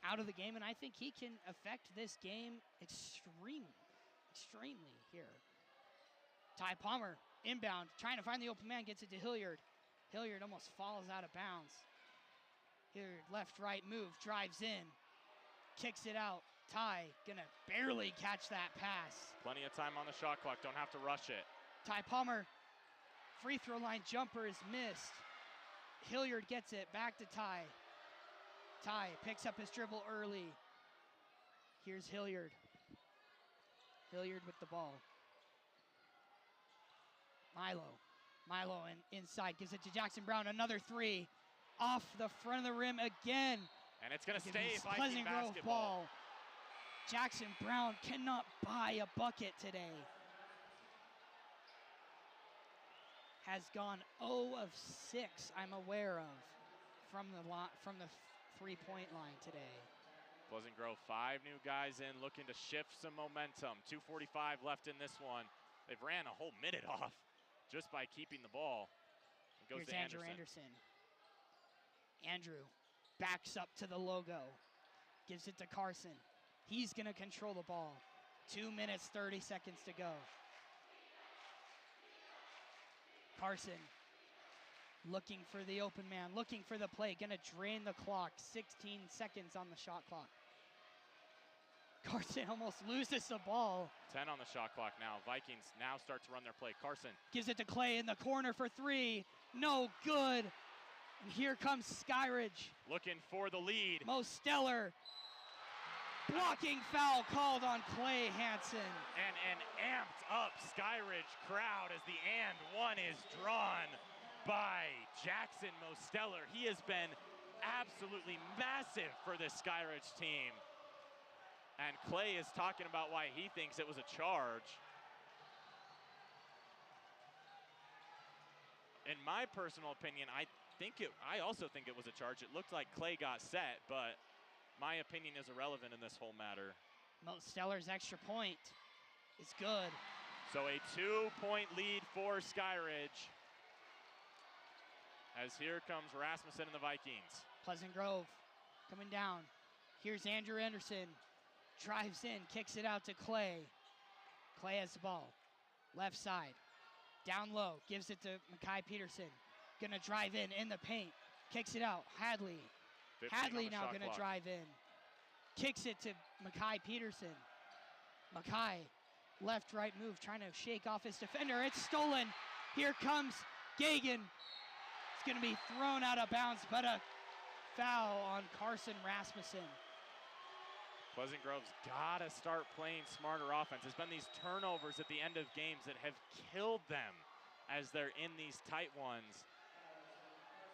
out of the game, and I think he can affect this game extremely here. Ty Palmer, inbound, trying to find the open man, gets it to Hilliard. Hilliard almost falls out of bounds. Hilliard, left-right move, drives in, kicks it out. Ty gonna barely catch that pass. Plenty of time on the shot clock, don't have to rush it. Ty Palmer, free throw line jumper is missed. Hilliard gets it back to Ty. Ty picks up his dribble early. Here's Hilliard. Hilliard with the ball. Milo inside, gives it to Jackson Brown. Another 3 off the front of the rim again. And it's going to stay Viking Pleasant Grove basketball. Ball. Jackson Brown cannot buy a bucket today. Has gone 0 of 6, I'm aware of, from the three-point line today. Pleasant Grove, 5 new guys in, looking to shift some momentum. 2:45 left in this one. They've ran a whole minute off just by keeping the ball. It goes Here's to Andrew Anderson. Andrew backs up to the logo. Gives it to Carson. He's going to control the ball. 2 minutes, 30 seconds to go. Carson looking for the open man, looking for the play, going to drain the clock. 16 seconds on the shot clock. Carson almost loses the ball. 10 on the shot clock now. Vikings now start to run their play. Carson gives it to Clay in the corner for 3. No good. And here comes Skyridge. looking for the lead. Mo Stellar. Blocking foul called on Clay Hansen. And an amped up Skyridge crowd as the and one is drawn by Jackson Mosteller. He has been absolutely massive for this Skyridge team. And Clay is talking about why he thinks it was a charge. In my personal opinion, I also think it was a charge. It looked like Clay got set, but my opinion is irrelevant in this whole matter. Mosteller's extra point is good. So a 2-point lead for Skyridge. As here comes Rasmussen and the Vikings. Pleasant Grove coming down. Here's Andrew Anderson. Drives in, kicks it out to Clay. Clay has the ball. Left side. Down low, gives it to Makai Peterson. Gonna drive in the paint. Kicks it out, Hadley. Hadley now gonna drive in. Kicks it to Makai Peterson. Makai, left-right move, trying to shake off his defender. It's stolen. Here comes Gagan. It's gonna be thrown out of bounds, but a foul on Carson Rasmussen. Pleasant Grove's got to start playing smarter offense. There's been these turnovers at the end of games that have killed them as they're in these tight ones.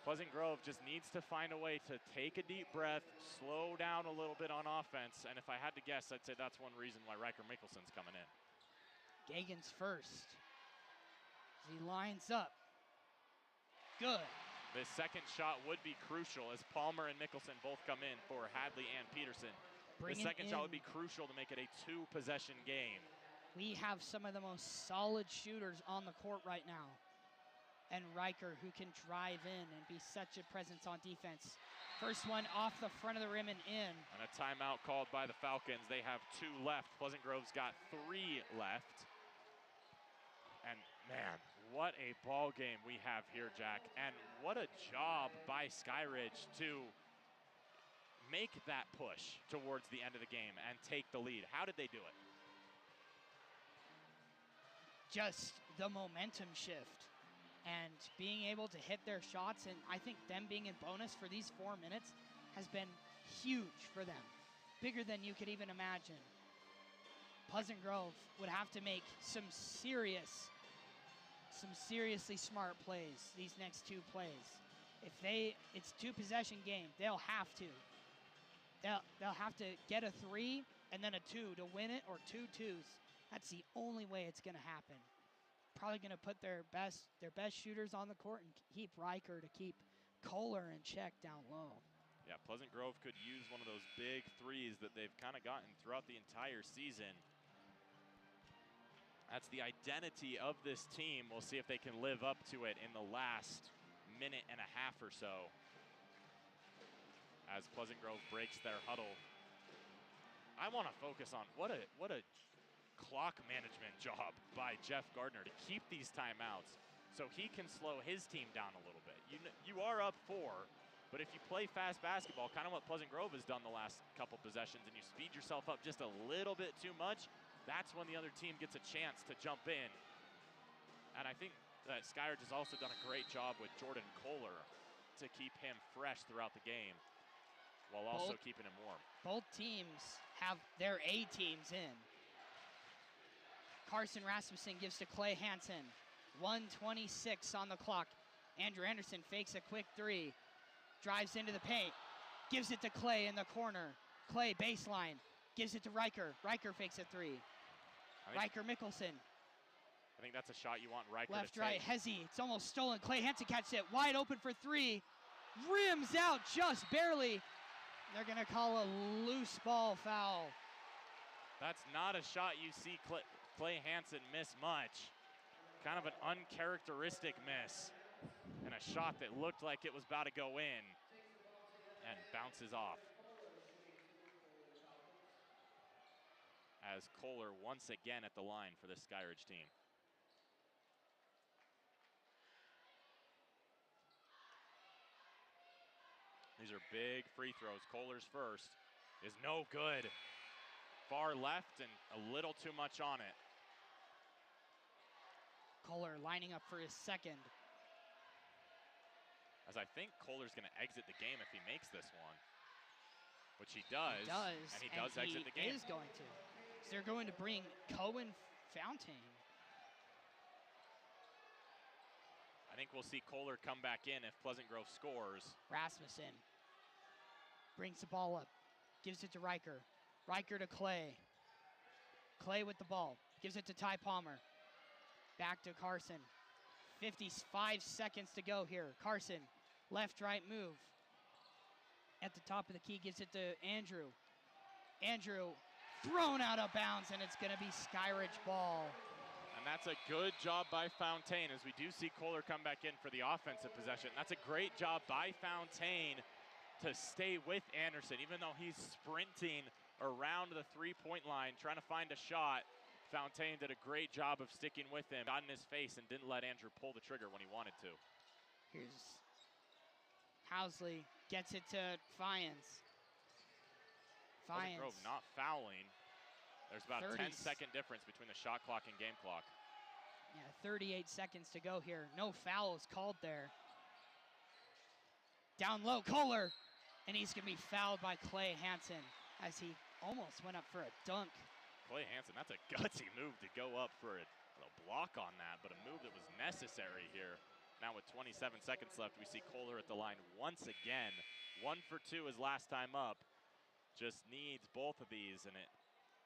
Pleasant Grove just needs to find a way to take a deep breath, slow down a little bit on offense, and if I had to guess, I'd say that's one reason why Riker Mickelson's coming in. Gagan's first. As he lines up. Good. This second shot would be crucial as Palmer and Mickelson both come in for Hadley and Peterson. The second shot would be crucial to make it a 2-possession game. We have some of the most solid shooters on the court right now. And Riker, who can drive in and be such a presence on defense. First one off the front of the rim and in. And a timeout called by the Falcons. They have 2 left. Pleasant Grove's got 3 left. And man, What a ball game we have here, Jack. And what a job by Skyridge to make that push towards the end of the game and take the lead. How did they do it? Just the momentum shift and being able to hit their shots, and I think them being in bonus for these 4 minutes has been huge for them, bigger than you could even imagine. Pleasant Grove would have to make some seriously smart plays these next 2 plays. It's 2 possession game, they'll have to get a 3 and then a 2 to win it, or 2 2s. That's the only way it's going to happen. Probably going to put their best shooters on the court and keep Riker to keep Kohler in check down low. Yeah, Pleasant Grove could use one of those big threes that they've kind of gotten throughout the entire season. That's the identity of this team. We'll see if they can live up to it in the last minute and a half or so, as Pleasant Grove breaks their huddle. I want to focus on what a clock management job by Jeff Gardner to keep these timeouts so he can slow his team down a little bit. You are up 4, but if you play fast basketball, kind of what Pleasant Grove has done the last couple possessions, and you speed yourself up just a little bit too much, that's when the other team gets a chance to jump in. And I think that Skyridge has also done a great job with Jordan Kohler to keep him fresh throughout the game while also keeping him warm. Both teams have their A teams in. Carson Rasmussen gives to Clay Hansen. 1:26 on the clock. Andrew Anderson fakes a quick 3. Drives into the paint. Gives it to Clay in the corner. Clay baseline. Gives it to Riker. Riker fakes a 3. Riker Mickelson. I think that's a shot you want Riker Left, to right, take. Hezzy. It's almost stolen. Clay Hansen catches it. Wide open for 3. Rims out just barely. They're going to call a loose ball foul. That's not a shot you see Clay Hansen miss much. Kind of an uncharacteristic miss. And a shot that looked like it was about to go in and bounces off. As Kohler once again at the line for this Skyridge team. These are big free throws. Kohler's first is no good. Far left and a little too much on it. Kohler lining up for his second. As I think Kohler's going to exit the game if he makes this one, which he does. He does. And he does exit the game. He is going to. So they're going to bring Cohen Fountain. I think we'll see Kohler come back in if Pleasant Grove scores. Rasmussen brings the ball up, gives it to Riker. Riker to Clay. Clay with the ball, gives it to Ty Palmer. Back to Carson. 55 seconds to go here. Carson, left, right move. At the top of the key, gives it to Andrew. Andrew thrown out of bounds, and it's going to be Skyridge ball. And that's a good job by Fountain, as we do see Kohler come back in for the offensive possession. That's a great job by Fountain to stay with Anderson, even though he's sprinting around the three-point line, trying to find a shot. Fountain did a great job of sticking with him, got in his face, and didn't let Andrew pull the trigger when he wanted to. Here's Housley, gets it to Fyans. Pleasant Grove not fouling. There's about a 10-second difference between the shot clock and game clock. Yeah, 38 seconds to go here. No fouls called there. Down low, Kohler, and he's going to be fouled by Clay Hansen as he almost went up for a dunk. Clay Hansen, that's a gutsy move to go up for a block on that, but a move that was necessary here. Now with 27 seconds left, we see Kohler at the line once again. 1 for 2 his last time up. Just needs both of these, and it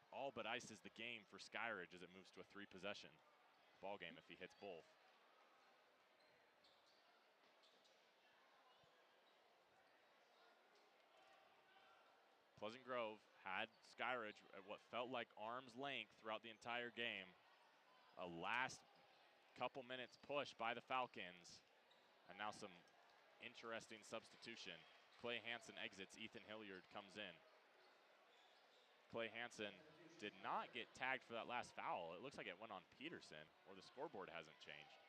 all but ices the game for Skyridge as it moves to a 3-possession ball game if he hits both. Pleasant Grove had Skyridge at what felt like arm's length throughout the entire game. A last couple minutes push by the Falcons, and now some interesting substitution. Clay Hansen exits, Ethan Hilliard comes in. Clay Hansen did not get tagged for that last foul. It looks like it went on Peterson, or the scoreboard hasn't changed.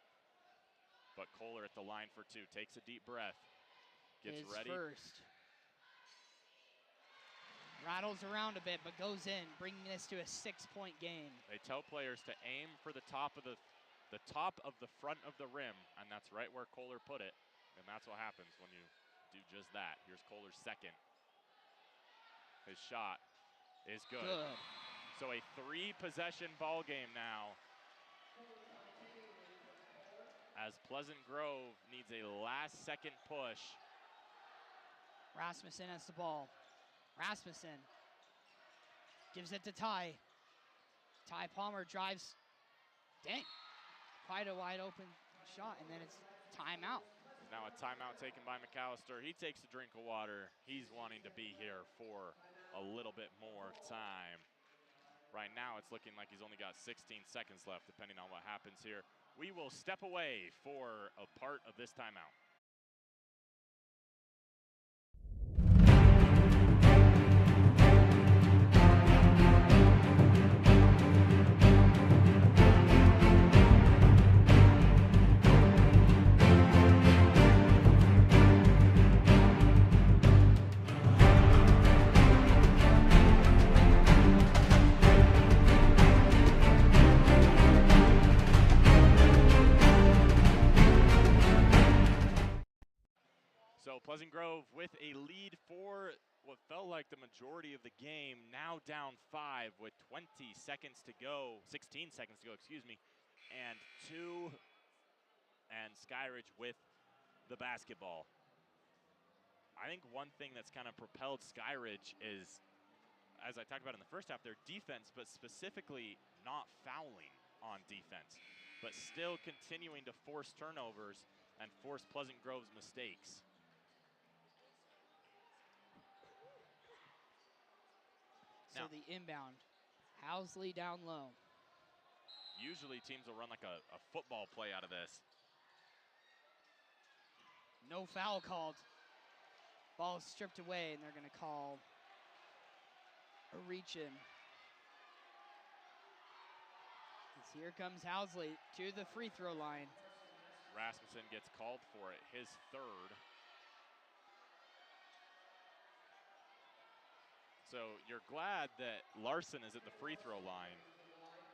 But Kohler at the line for two, takes a deep breath, gets His ready. First. Rattles around a bit, but goes in, bringing this to a 6-point game. They tell players to aim for the top of the front of the rim, and that's right where Kohler put it. And that's what happens when you do just that. Here's Kohler's second. His shot is good. So a 3-possession ball game now, as Pleasant Grove needs a last-second push. Rasmussen has the ball. Rasmussen gives it to Ty. Ty Palmer drives. Dang. Quite a wide open shot, and then it's timeout. Now a timeout taken by McAllister. He takes a drink of water. He's wanting to be here for a little bit more time. Right now it's looking like he's only got 16 seconds left, depending on what happens here. We will step away for a part of this timeout. So Pleasant Grove with a lead for what felt like the majority of the game, now down 5 with 16 seconds to go, and Skyridge with the basketball. I think one thing that's kind of propelled Skyridge is, as I talked about in the first half, their defense, but specifically not fouling on defense, but still continuing to force turnovers and force Pleasant Grove's mistakes. So the inbound, Housley down low. Usually teams will run like a football play out of this. No foul called. Ball stripped away, and they're going to call a reach in. As here comes Housley to the free throw line. Rasmussen gets called for it, his third. So you're glad that Larson is at the free throw line,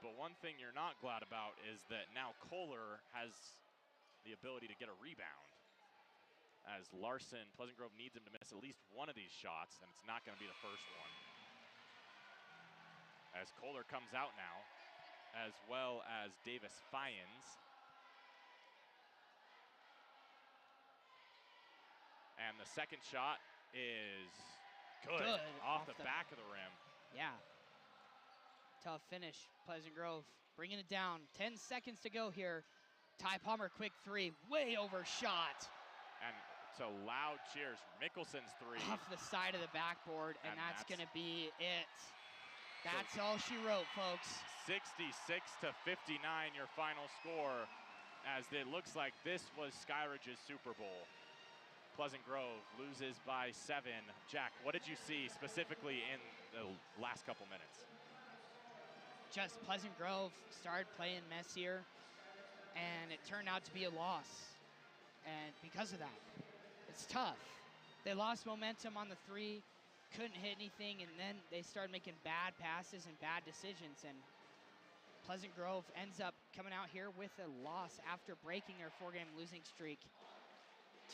but one thing you're not glad about is that now Kohler has the ability to get a rebound. As Larson, Pleasant Grove needs him to miss at least one of these shots, and it's not going to be the first one. As Kohler comes out now, as well as Davis Fyans. And the second shot is good. Off the back of the rim. Yeah. Tough finish. Pleasant Grove bringing it down. 10 seconds to go here. Ty Palmer, quick three. Way overshot. And so loud cheers. Mickelson's three. Off the side of the backboard, and that's going to be it. That's all she wrote, folks. 66-59, your final score, as it looks like this was Skyridge's Super Bowl. Pleasant Grove loses by 7. Jack, what did you see specifically in the last couple minutes? Just Pleasant Grove started playing messier, and it turned out to be a loss. And because of that, it's tough. They lost momentum on the three, couldn't hit anything, and then they started making bad passes and bad decisions. And Pleasant Grove ends up coming out here with a loss after breaking their 4-game losing streak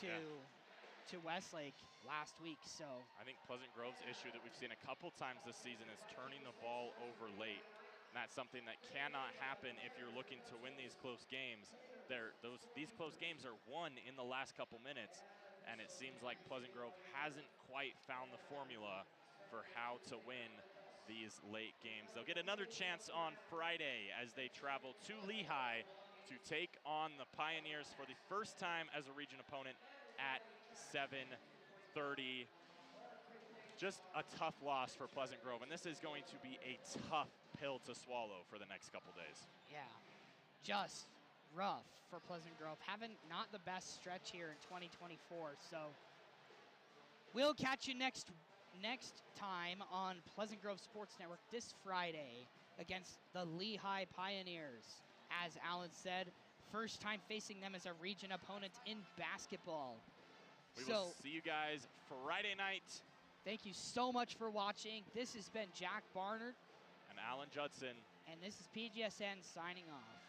to Westlake last week. So I think Pleasant Grove's issue that we've seen a couple times this season is turning the ball over late. And that's something that cannot happen if you're looking to win these close games. These close games are won in the last couple minutes, and it seems like Pleasant Grove hasn't quite found the formula for how to win these late games. They'll get another chance on Friday as they travel to Lehigh to take on the Pioneers for the first time as a region opponent at 7:30. Just a tough loss for Pleasant Grove, and this is going to be a tough pill to swallow for the next couple days. Yeah, just rough for Pleasant Grove. Having not the best stretch here in 2024. So we'll catch you next time on Pleasant Grove Sports Network this Friday against the Lehigh Pioneers. As Alan said, first time facing them as a region opponent in basketball. We will see you guys Friday night. Thank you so much for watching. This has been Jack Barnard And Alan Judson. And this is PGSN signing off.